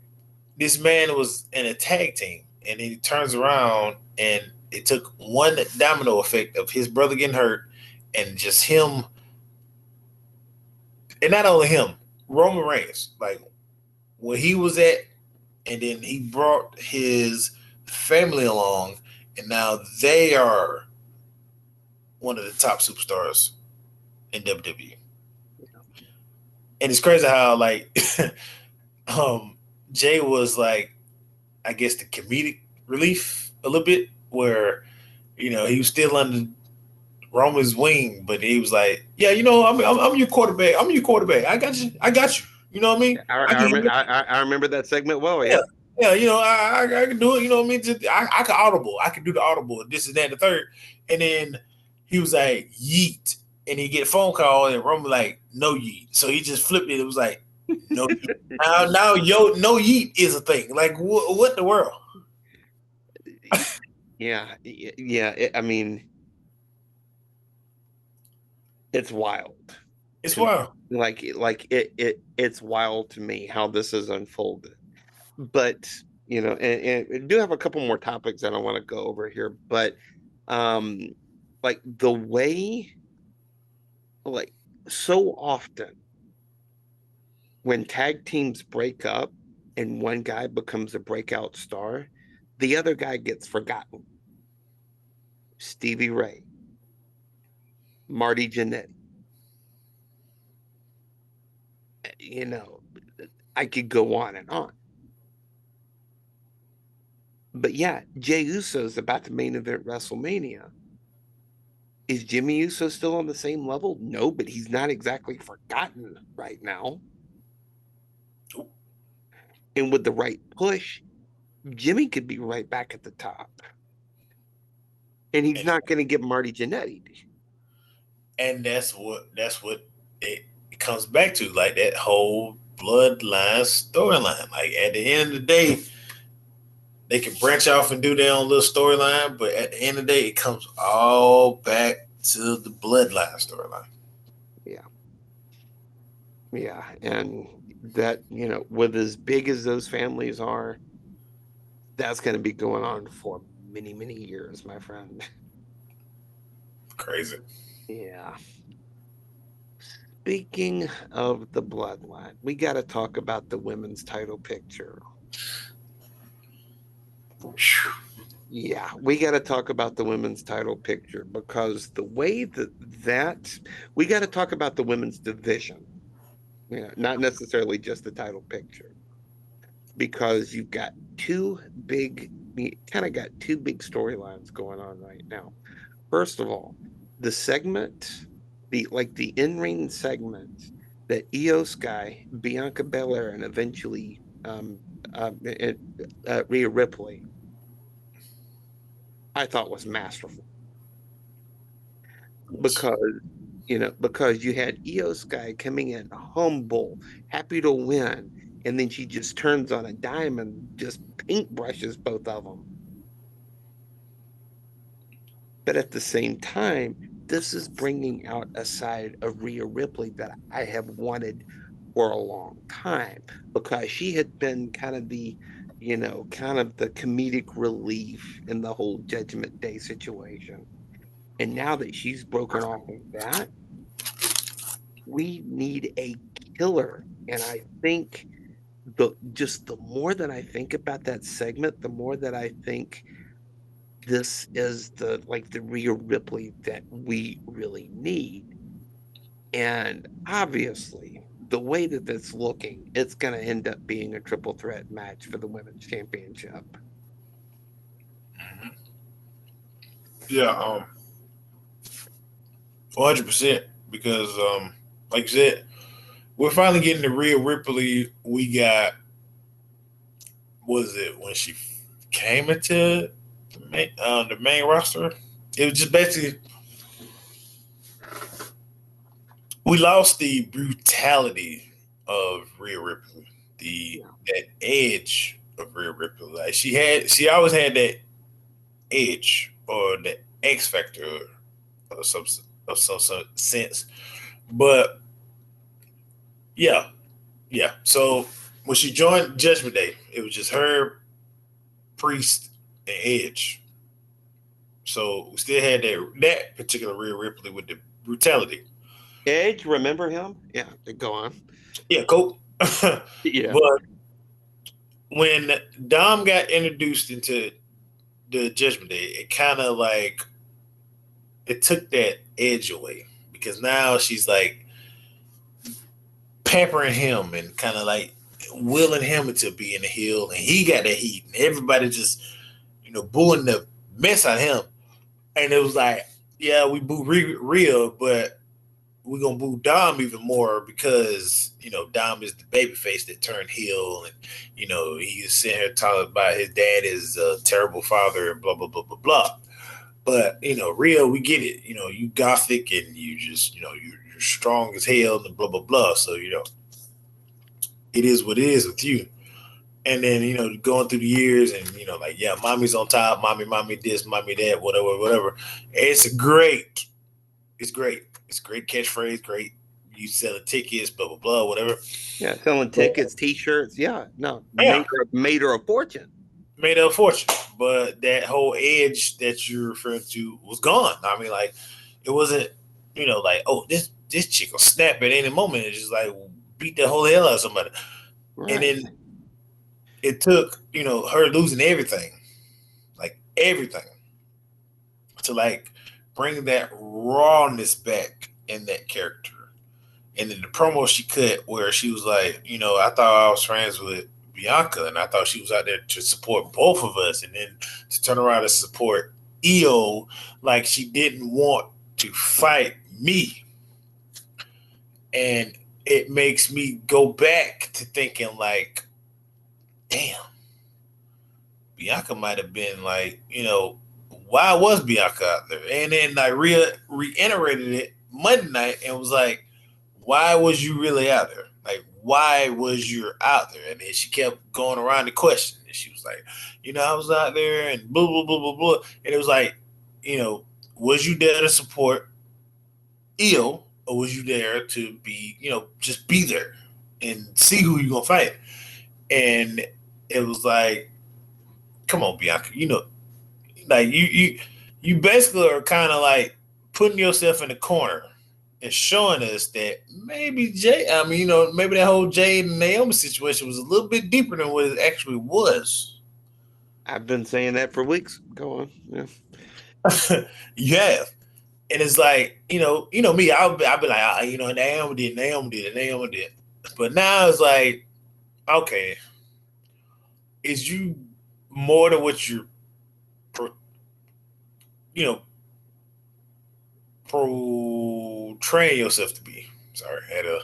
this man was in a tag team, and then he turns around, and it took one domino effect of his brother getting hurt, and just him, and not only him, Roman Reigns, like where he was at, and then he brought his family along, and now they are one of the top superstars in WWE. And it's crazy how like um Jay was like, I guess the comedic relief a little bit, where he was still under Roman's wing, but he was like, yeah, I'm your quarterback. I'm your quarterback. I got you. I got you. You know what I mean? I can handle it. I remember that segment well. Yeah. Yeah, Yeah, I can do it. You know what I mean? I can audible. I can do the audible. This and that, and the third. And then he was like, yeet. And he get a phone call, and Roman like, no yeet. So he just flipped it. It was like, no yeet. Now, no yeet is a thing. Like, what in the world? yeah, yeah. It's wild. It's to me. wild. It's wild to me how this has unfolded. But and I do have a couple more topics that I want to go over here, but um like the way, like, so often when tag teams break up and one guy becomes a breakout star, the other guy gets forgotten. Stevie Ray, Marty Jannetty, you know, I could go on and on. But yeah, Jey Uso's about to main event WrestleMania. Is Jimmy Uso still on the same level? No, but he's not exactly forgotten right now. And with the right push, Jimmy could be right back at the top. And he's And not going to get Marty Jannetty. and that's what it comes back to, like that whole bloodline storyline. Like at the end of the day, they can branch off and do their own little storyline, but at the end of the day, it comes all back to the bloodline storyline. Yeah. Yeah. And that, with as big as those families are, that's going to be going on for many, many years, my friend. Crazy. Yeah. Speaking of the bloodline, we got to talk about the women's title picture. Yeah, we got to talk about the women's title picture because the way that we got to talk about the women's division, not necessarily just the title picture, because you've got you kind of got two big storylines going on right now. First of all, the segment, the in-ring segment that Io Sky, Bianca Belair, and eventually Rhea Ripley, I thought was masterful because because you had Io Sky coming in humble, happy to win, and then she just turns on a dime and just paintbrushes both of them. But at the same time, this is bringing out a side of Rhea Ripley that I have wanted for a long time because she had been kind of the comedic relief in the whole Judgment Day situation. And now that she's broken off of that, we need a killer. And I think the more that I think about that segment, the more that I think this is the Rhea Ripley that we really need. And obviously, the way that it's looking, it's going to end up being a triple threat match for the women's championship. Mm-hmm. Yeah, 100%. Because, like you said, we're finally getting the Rhea Ripley we got. Was it when she came into the main roster? It was just basically we lost the brutality of Rhea Ripley, the Yeah. that edge of Rhea Ripley. Like she always had that edge or the X factor of some sense. But yeah, yeah. So when she joined Judgment Day, it was just her, Priest, and Edge. So we still had that particular Rhea Ripley with the brutality. Edge, remember him? Yeah, go on. Yeah, cool. Yeah. But when Dom got introduced into the Judgment Day, it kind of like it took that edge away because now she's like pampering him and kind of like willing him to be in the heel, and he got that heat, and everybody just booing the mess out of him, and it was like, yeah, we boo Rhea, but we're gonna boo Dom even more because Dom is the baby face that turned heel, and he's sitting here talking about his dad is a terrible father and blah blah blah blah blah. But Rhea, we get it. You gothic and you just you're strong as hell and blah blah blah. So it is what it is with you. And then going through the years and like yeah, mommy's on top, mommy this, mommy that, whatever, whatever. It's great. It's great. It's great catchphrase, great you selling tickets, blah blah blah, whatever. Yeah, selling But, tickets, T-shirts. Yeah, no, yeah, made her a fortune. made a fortune. But that whole edge that you're referring to was gone. I mean, like it wasn't, like, oh, this chick will snap at any moment and just like beat the whole hell out of somebody. And Right. then it took, her losing everything, like everything, to like bring that rawness back in that character. And then the promo she cut where she was like, I thought I was friends with Bianca and I thought she was out there to support both of us, and then to turn around and support Io like she didn't want to fight me. And it makes me go back to thinking like, damn, Bianca might have been like, why was Bianca out there? And then like Rhea reiterated it Monday night and was like, why was you really out there? Like, why was you out there? And then she kept going around the question. And she was like, I was out there and blah, blah, blah, blah, blah. And it was like, was you there to support Io, or was you there to be, just be there and see who you're going to fight? And it was like, come on, Bianca, like you basically are kind of like putting yourself in the corner and showing us that maybe maybe that whole Jade and Naomi situation was a little bit deeper than what it actually was. I've been saying that for weeks. Go on. Yeah. You have. And it's like, me, I'll be like, Naomi did. But now it's like, okay, is you more than what you're, you know, portraying yourself to be? Sorry, I had a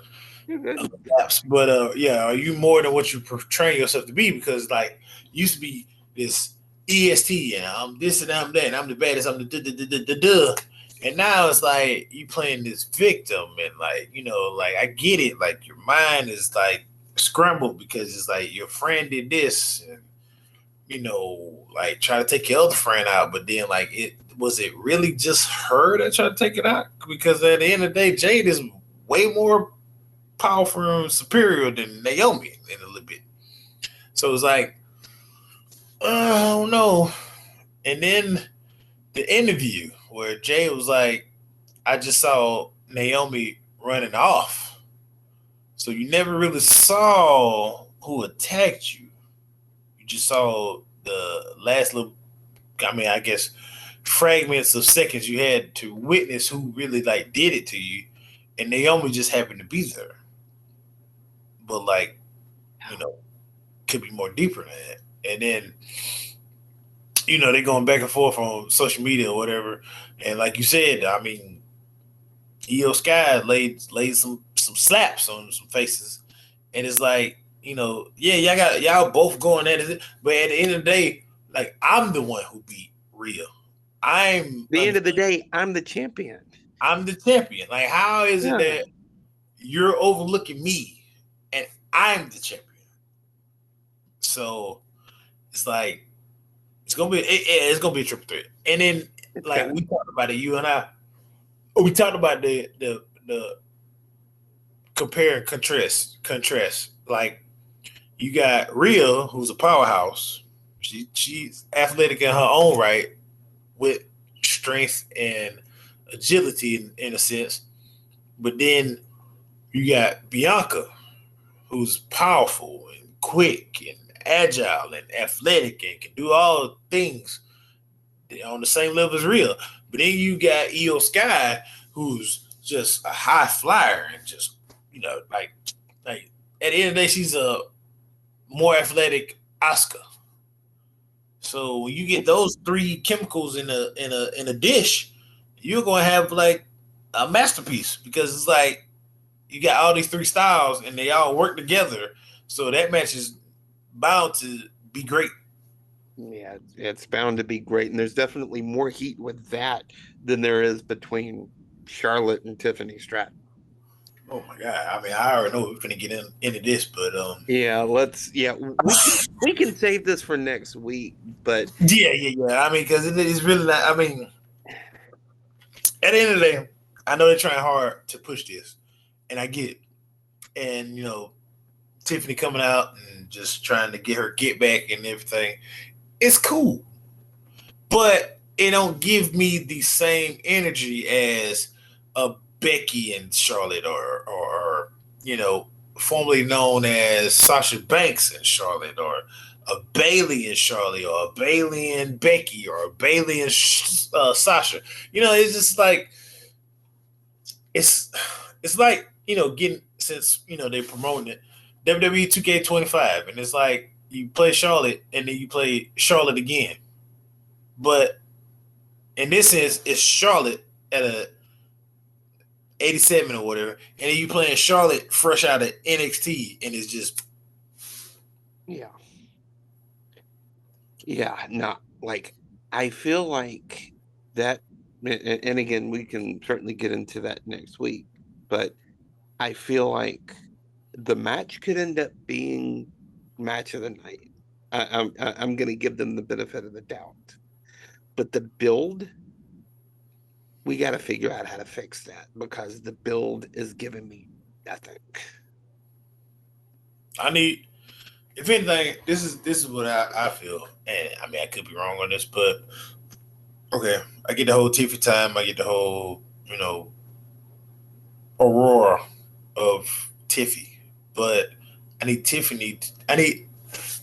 lapse. But yeah, are you more than what you portraying yourself to be? Because like, used to be this EST and I'm this and I'm that and I'm the baddest, I'm the. And now it's like you playing this victim and like, like I get it, like your mind is like scrambled because it's like your friend did this and like try to take your other friend out, but then like it really just her that tried to take it out? Because at the end of the day, Jade is way more powerful and superior than Naomi in a little bit. So it's like, I don't know. And then the interview where Jay was like, I just saw Naomi running off. So you never really saw who attacked you. You just saw the last little, I guess, fragments of seconds you had to witness who really like did it to you. And Naomi just happened to be there. But like, could be more deeper than that. And then they're going back and forth on social media or whatever. And like you said, I mean, Io Sky laid some slaps on some faces. And it's like, yeah, y'all both going at it. But at the end of the day, like I'm the one who beat Rhea. At the end of the day, I'm the champion. I'm the champion. Like, how is it that you're overlooking me and I'm the champion? So it's like it's gonna be a triple threat. And then like we talked about it, you and I. We talked about the compare and contrast. Like you got Rhea, who's a powerhouse. She's athletic in her own right, with strength and agility in a sense. But then you got Bianca, who's powerful and quick and agile and athletic and can do all things on the same level as Rhea. But then you got Io Sky, who's just a high flyer and just like at the end of the day, she's a more athletic Asuka. So when you get those three chemicals in a dish, you're gonna have like a masterpiece because it's like you got all these three styles and they all work together. So that match is bound to be great. Yeah, it's bound to be great. And there's definitely more heat with that than there is between Charlotte and Tiffany Stratton. Oh my god! I mean, I already know we're gonna get into this, but yeah, we can save this for next week. But yeah. I mean, because it's really not. I mean, at the end of the day, I know they're trying hard to push this, and I get it. And Tiffany coming out and just trying to get her get back and everything. It's cool, but it don't give me the same energy as a Becky and Charlotte, or formerly known as Sasha Banks and Charlotte, or a Bailey and Charlotte, or a Bailey and Becky, or a Bailey and Sasha. It's just like it's it's like getting, since they're promoting it, WWE 2K25, and it's like you play Charlotte and then you play Charlotte again, but in this sense it's Charlotte at a 87 or whatever, and then you playing Charlotte fresh out of NXT, and it's just Yeah. Yeah. No, like I feel like that, and again, we can certainly get into that next week, but I feel like the match could end up being match of the night. I'm going to give them the benefit of the doubt, but the build, we got to figure out how to fix that because the build is giving me nothing. I need. If anything, this is what I feel, and I mean I could be wrong on this, but okay, I get the whole Tiffy time, I get the whole aurora of Tiffy, but I need Tiffany. I need,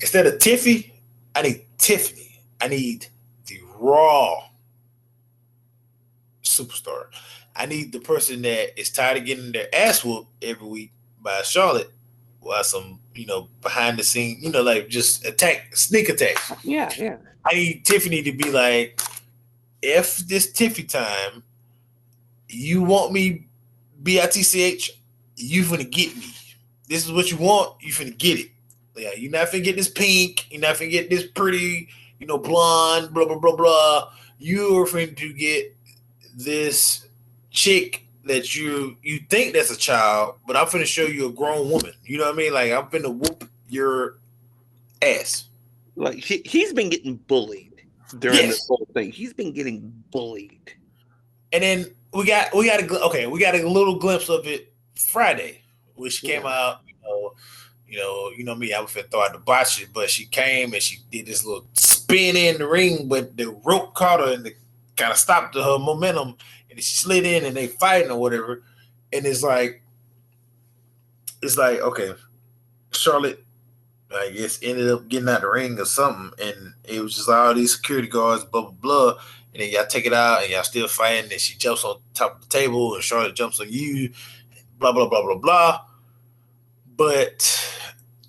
instead of Tiffy, I need Tiffany. I need the raw superstar. I need the person that is tired of getting their ass whooped every week by Charlotte, while some behind the scene, like just sneak attacks. Yeah, yeah. I need Tiffany to be like, if this Tiffy time, you want me bitch, you finna get me. This is what you want, you finna get it. Yeah, you're not finna get this pink, you're not finna get this pretty, blonde, blah blah blah blah. You're finna to get this chick that you think that's a child, but I'm finna show you a grown woman. You know what I mean? Like I'm finna whoop your ass. Like he's been getting bullied during this Yes. whole thing. He's been getting bullied. And then we got a little glimpse of it Friday, when she came Yeah. out. You know me, I was finna throw out the botch it, but she came and she did this little spin in the ring, but the rope caught her and kind of stopped her momentum, and she slid in and they fighting or whatever. And it's like okay, Charlotte, I guess, ended up getting out the ring or something, and it was just all these security guards, blah blah blah. And then y'all take it out, and y'all still fighting. And she jumps on top of the table, and Charlotte jumps on you, blah blah blah blah blah. But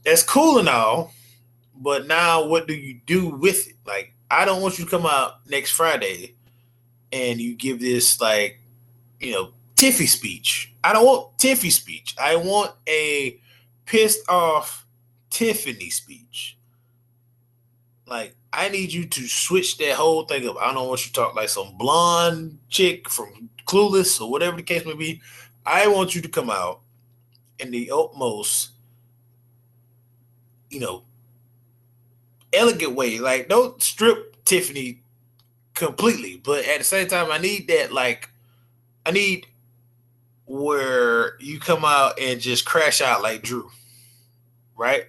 that's cool and all. But now, what do you do with it? Like, I don't want you to come out next Friday and you give this Tiffy speech. I don't want Tiffy speech. I want a pissed off Tiffany speech. Like, I need you to switch that whole thing up. I don't want you to talk like some blonde chick from Clueless or whatever the case may be. I want you to come out in the utmost, you know, elegant way. Like, don't strip Tiffany completely, but at the same time, I need that. Like, I need where you come out and just crash out like Drew, right?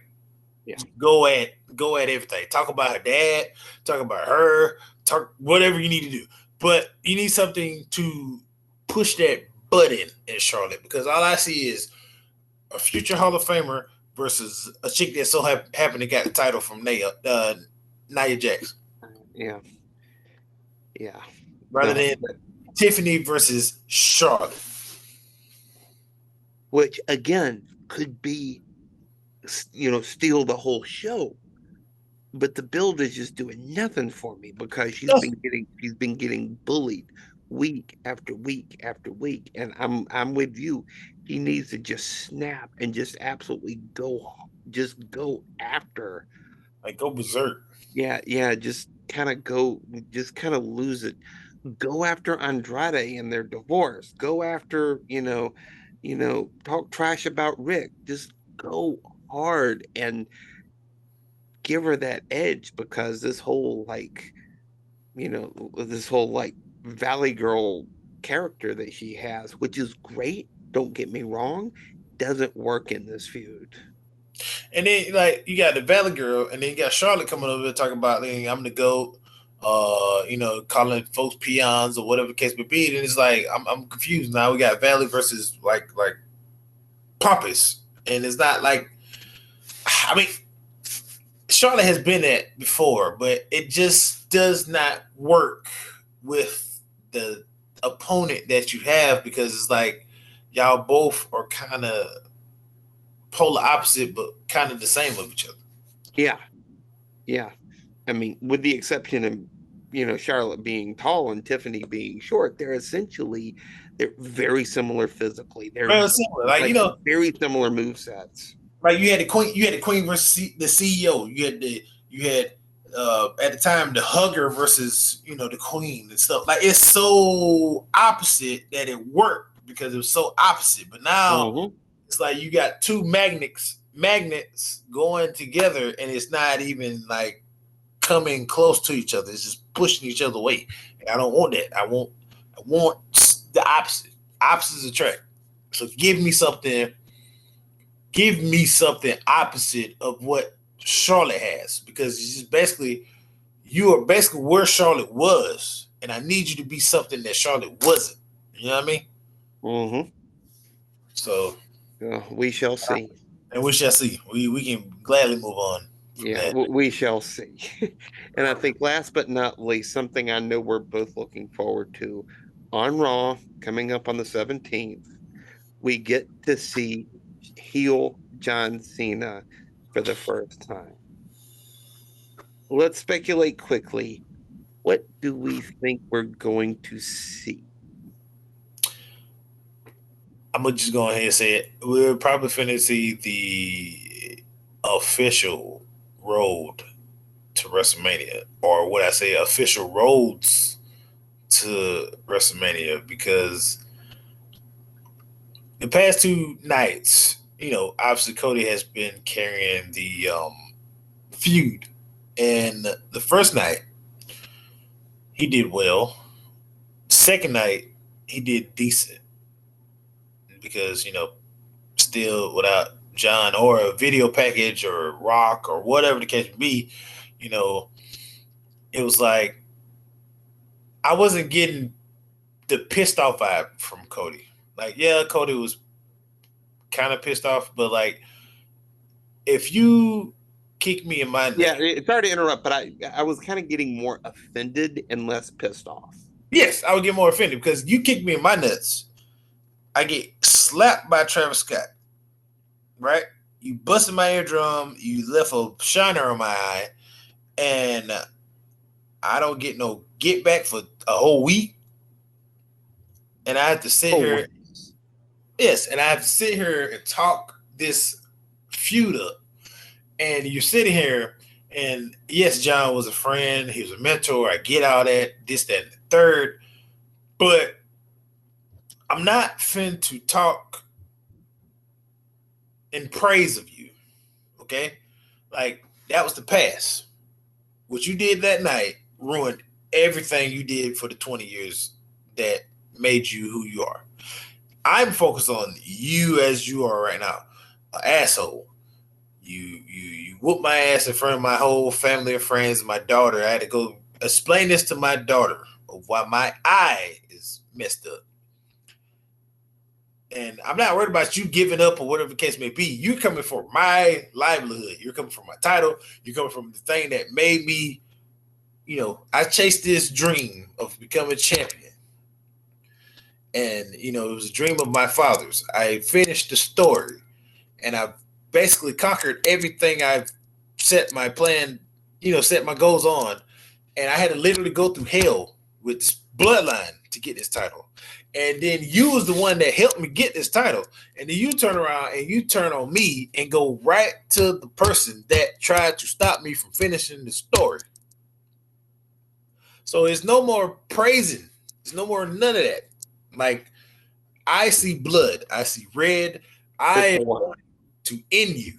Yeah. Go at everything. Talk about her dad. Talk about her. Talk whatever you need to do, but you need something to push that button in Charlotte, because all I see is a future Hall of Famer versus a chick that so happened to get the title from Nia Jax, Yeah. Yeah. rather No. than Tiffany versus Charlotte. Which again could be, steal the whole show. But the build is just doing nothing for me because she's been getting bullied week after week after week. And I'm with you. He needs to just snap and just absolutely go after. Like, go berserk. Yeah, yeah, just kind of lose it. Go after Andrade and their divorce. Go after, talk trash about Rick. Just go hard and give her that edge because this whole like Valley Girl character that she has, which is great, don't get me wrong, doesn't work in this feud. And then like you got the Valley Girl, and then you got Charlotte coming over there talking about, hey, I'm the GOAT, calling folks peons or whatever the case may be. And it's like I'm confused now. We got Valley versus like Pompous, and it's not like, I mean, Charlotte has been at before, but it just does not work with the opponent that you have, because it's like y'all both are kind of polar opposite, but kind of the same of each other. Yeah, yeah. I mean, with the exception of Charlotte being tall and Tiffany being short, they're very similar physically. They're Very similar, like very similar move sets. like you had the Queen versus the CEO. You had at the time the Hugger versus the Queen and stuff. Like, it's so opposite that it worked because it was so opposite. But now it's like you got two magnets going together, and it's not even like coming close to each other. It's just pushing each other away. And I don't want that. I want the opposite. Opposites attract. So give me something opposite of what Charlotte has, because it's just you are basically where Charlotte was, and I need you to be something that Charlotte wasn't. You know what I mean? Mm-hmm. So we shall see. And we shall see. We can gladly move on. Yeah, we shall see. And I think last but not least, something I know we're both looking forward to on Raw coming up on the 17th, we get to see heel John Cena for the first time. Let's speculate quickly. What do we think we're going to see? I'm gonna just go ahead and say it. We're probably finna see the official road to WrestleMania, or what I say, official roads to WrestleMania, because the past two nights, obviously Cody has been carrying the feud, and the first night he did well. Second night he did decent, because still without John or a video package or Rock or whatever the case may be, it was like I wasn't getting the pissed off vibe from Cody. Like, yeah, Cody was kind of pissed off, but like, if you kick me in my nuts. Yeah, sorry to interrupt, but I was kind of getting more offended and less pissed off. Yes, I would get more offended because you kick me in my nuts. I get slapped by Travis Scott, right? You busted my eardrum, you left a shiner on my eye, and I don't get no get back for a whole week. And I have to sit here. Yes, and I have to sit here and talk this feud up. And you're sitting here, and yes, John was a friend. He was a mentor. I get all that, this, that, and the third. But I'm not fin to talk in praise of you, okay? Like, that was the past. What you did that night ruined everything you did for the 20 years that made you who you are. I'm focused on you as you are right now, an asshole. You whooped my ass in front of my whole family of friends and my daughter. I had to go explain this to my daughter of why my eye is messed up. And I'm not worried about you giving up or whatever the case may be. You're coming for my livelihood. You're coming for my title. You're coming from the thing that made me, I chased this dream of becoming champion. And, it was a dream of my father's. I finished the story, and I've basically conquered everything I've set my plan, set my goals on. And I had to literally go through hell with this bloodline to get this title. And then you was the one that helped me get this title. And then you turn around and you turn on me and go right to the person that tried to stop me from finishing the story. So it's no more praising. There's no more none of that. Like, I see blood. I see red. I want to end you.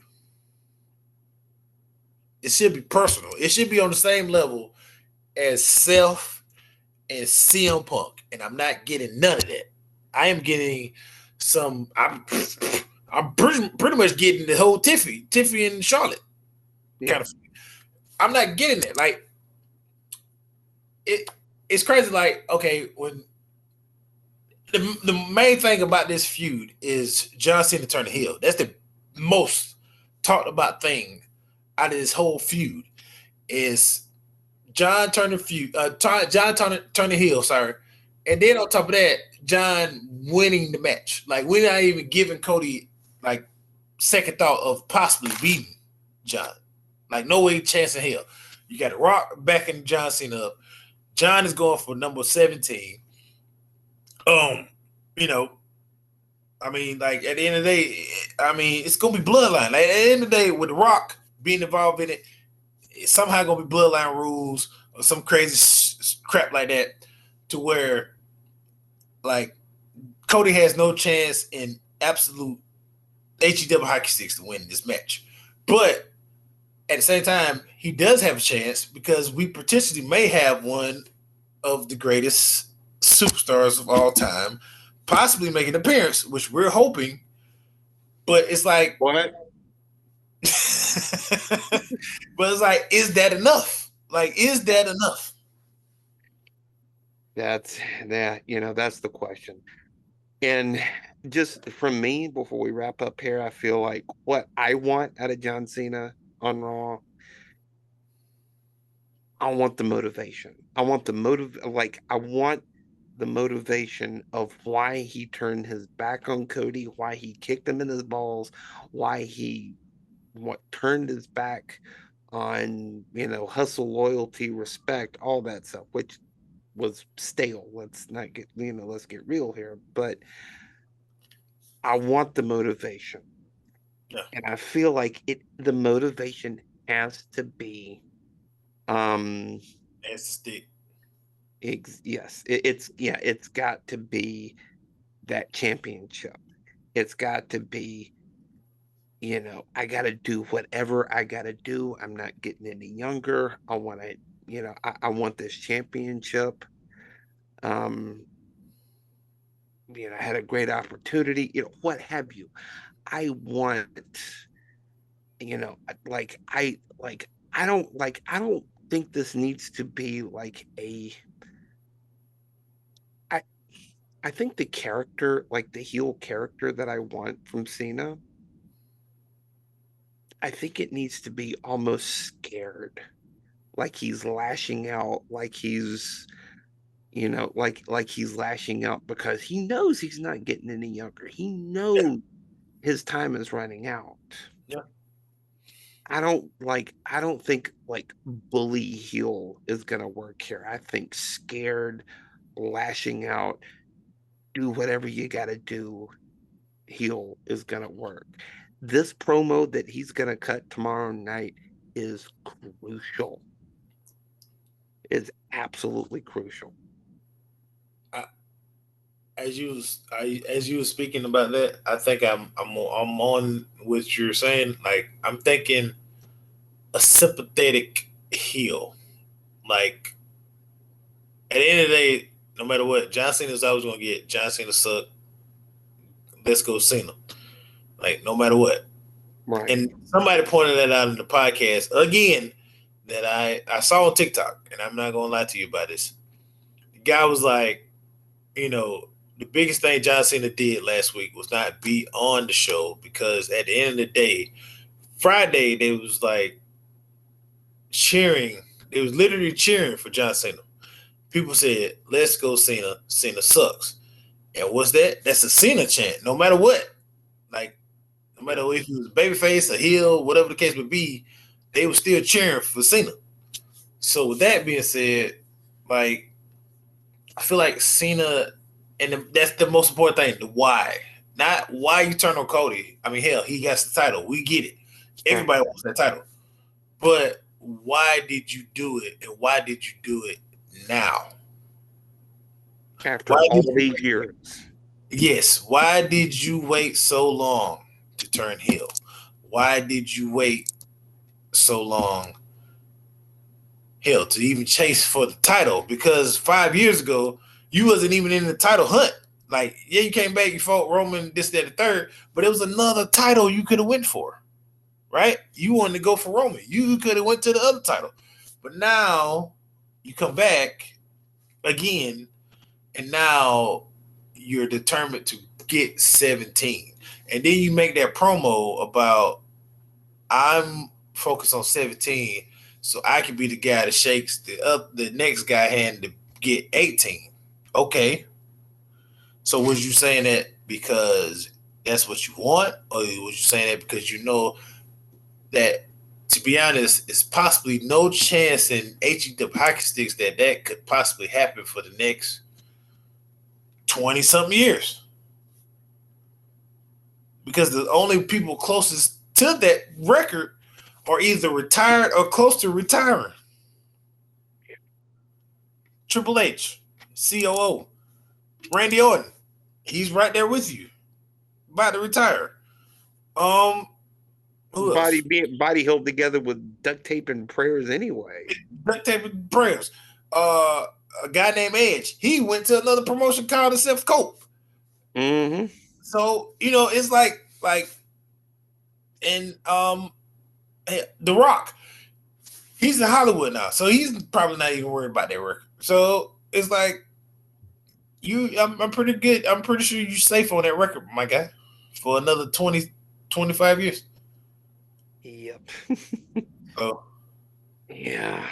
It should be personal. It should be on the same level as Seth and CM Punk. And I'm not getting none of that. I am getting I'm pretty much getting the whole Tiffany and Charlotte kind of. I'm not getting it. Like it's crazy. Like okay, when the main thing about this feud is John Cena turning heel. That's the most talked about thing out of this whole feud is John turning heel. Sorry, and then on top of that, John winning the match. Like we're not even giving Cody like second thought of possibly beating John. Like no way, chance in hell. You got The Rock backing John Cena up. John is going for number 17. You know, I mean, like at the end of the day, I mean, it's gonna be bloodline. Like at the end of the day, with The Rock being involved in it, it's somehow gonna be bloodline rules or some crazy crap like that, to where like Cody has no chance in absolute HEW hockey sticks to win this match. But at the same time, he does have a chance because we potentially may have one of the greatest superstars of all time possibly make an appearance, which we're hoping. But it's like, what? But it's like, is that enough? Like, is that enough? That's that's the question. And just from me, before we wrap up here, I feel like what I want out of John Cena on Raw, I want the motivation. I want the motivation of why he turned his back on Cody, why he kicked him in his balls, why he turned his back on, hustle, loyalty, respect, all that stuff, which was stale. Let's not get, let's get real here. But I want the motivation. Yeah. And I feel like the motivation has to be stick. Yes, it's got to be that championship. It's got to be, I got to do whatever I got to do. I'm not getting any younger. I want to, I want this championship. I had a great opportunity, what have you. I want, like I don't think this needs to be like I I think the character, like the heel character that I want from Cena, I think it needs to be almost scared, like he's lashing out, like he's, like he's lashing out because he knows he's not getting any younger. He Yeah. knows his time is running out. Yeah. I don't think like bully heel is gonna work here. I think scared, lashing out, do whatever you gotta do heel is gonna work. This promo that he's gonna cut tomorrow night is crucial. Is absolutely crucial. As you were speaking about that, I think I'm on what you're saying. Like I'm thinking a sympathetic heel. Like at the end of the day, no matter what, John Cena's always gonna get John Cena suck. Let's go Cena. Like no matter what. Right. And somebody pointed that out in the podcast again that I saw on TikTok, and I'm not gonna lie to you about this. The guy was like, the biggest thing John Cena did last week was not be on the show because at the end of the day, Friday they was like cheering. They was literally cheering for John Cena. People said, "Let's go Cena. Cena sucks." And what's that? That's a Cena chant. No matter what, like no matter if he was babyface or heel, whatever the case would be, they were still cheering for Cena. So with that being said, like I feel like Cena, and that's the most important thing. The why, not why you turn on Cody. I mean, hell, he got the title. We get it. Everybody wants that title. But why did you do it, and why did you do it now? After all these years. Yes. Why did you wait so long to turn heel? Why did you wait so long, hell, to even chase for the title? Because 5 years ago, you wasn't even in the title hunt. Like, yeah, you came back, you fought Roman, this, that, the third, but it was another title you could have went for, right? You wanted to go for Roman. You could have went to the other title. But now you come back again, and now you're determined to get 17. And then you make that promo about I'm focused on 17, so I can be the guy that shakes the next guy hand to get 18. Okay. So was you saying that because that's what you want, or was you saying that because you know that, to be honest, it's possibly no chance in HEW hockey sticks that could possibly happen for the next 20 something years? Because the only people closest to that record are either retired or close to retiring. Triple H, COO, Randy Orton, he's right there with you, about to retire. Who else? Body held together with duct tape and prayers anyway. Duct tape and prayers. A guy named Edge, he went to another promotion called the Seth Cope. Mm-hmm. So it's like and The Rock, he's in Hollywood now, so he's probably not even worried about that record. So it's like I'm pretty good. I'm pretty sure you're safe on that record, my guy, for another 20, 25 years. Yep. Oh, yeah.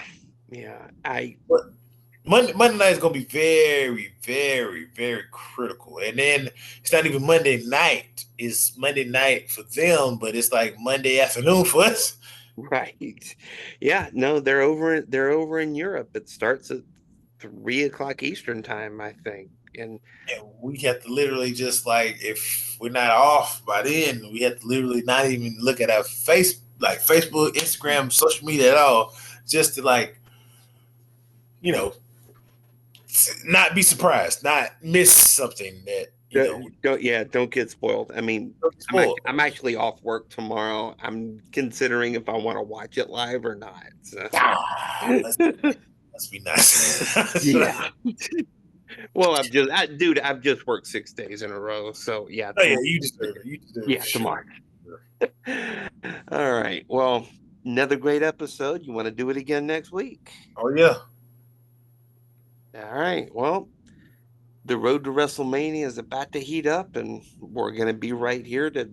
But Monday night is gonna be very, very, very critical. And then it's not even Monday night; it's Monday night for them, but it's like Monday afternoon for us. Right. Yeah. No, they're over in Europe. It starts at 3 o'clock Eastern time, I think. And We have to literally just, like, if we're not off by then, we have to literally not even look at our Facebook, Instagram, social media at all, just to, like, not be surprised, not miss something that don't get spoiled. I mean, I'm actually off work tomorrow. I'm considering if I want to watch it live or not. So. Let's be nice. Yeah. Well, I've just worked 6 days in a row. So yeah. Oh yeah, you deserve it. You deserve it. Tomorrow. All right. Well, another great episode. You want to do it again next week? Oh yeah. All right. Well, the road to WrestleMania is about to heat up, and we're going to be right here to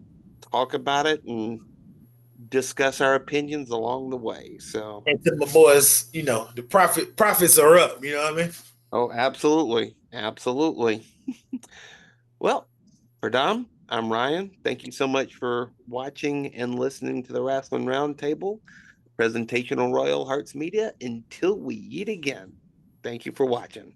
talk about it and discuss our opinions along the way. So, and to my boys, the profits are up. You know what I mean? Oh, absolutely, absolutely. Well, for Dom, I'm Ryan. Thank you so much for watching and listening to the Wrasslin Roundtable presentation on Royal Hearts Media. Until we eat again, thank you for watching.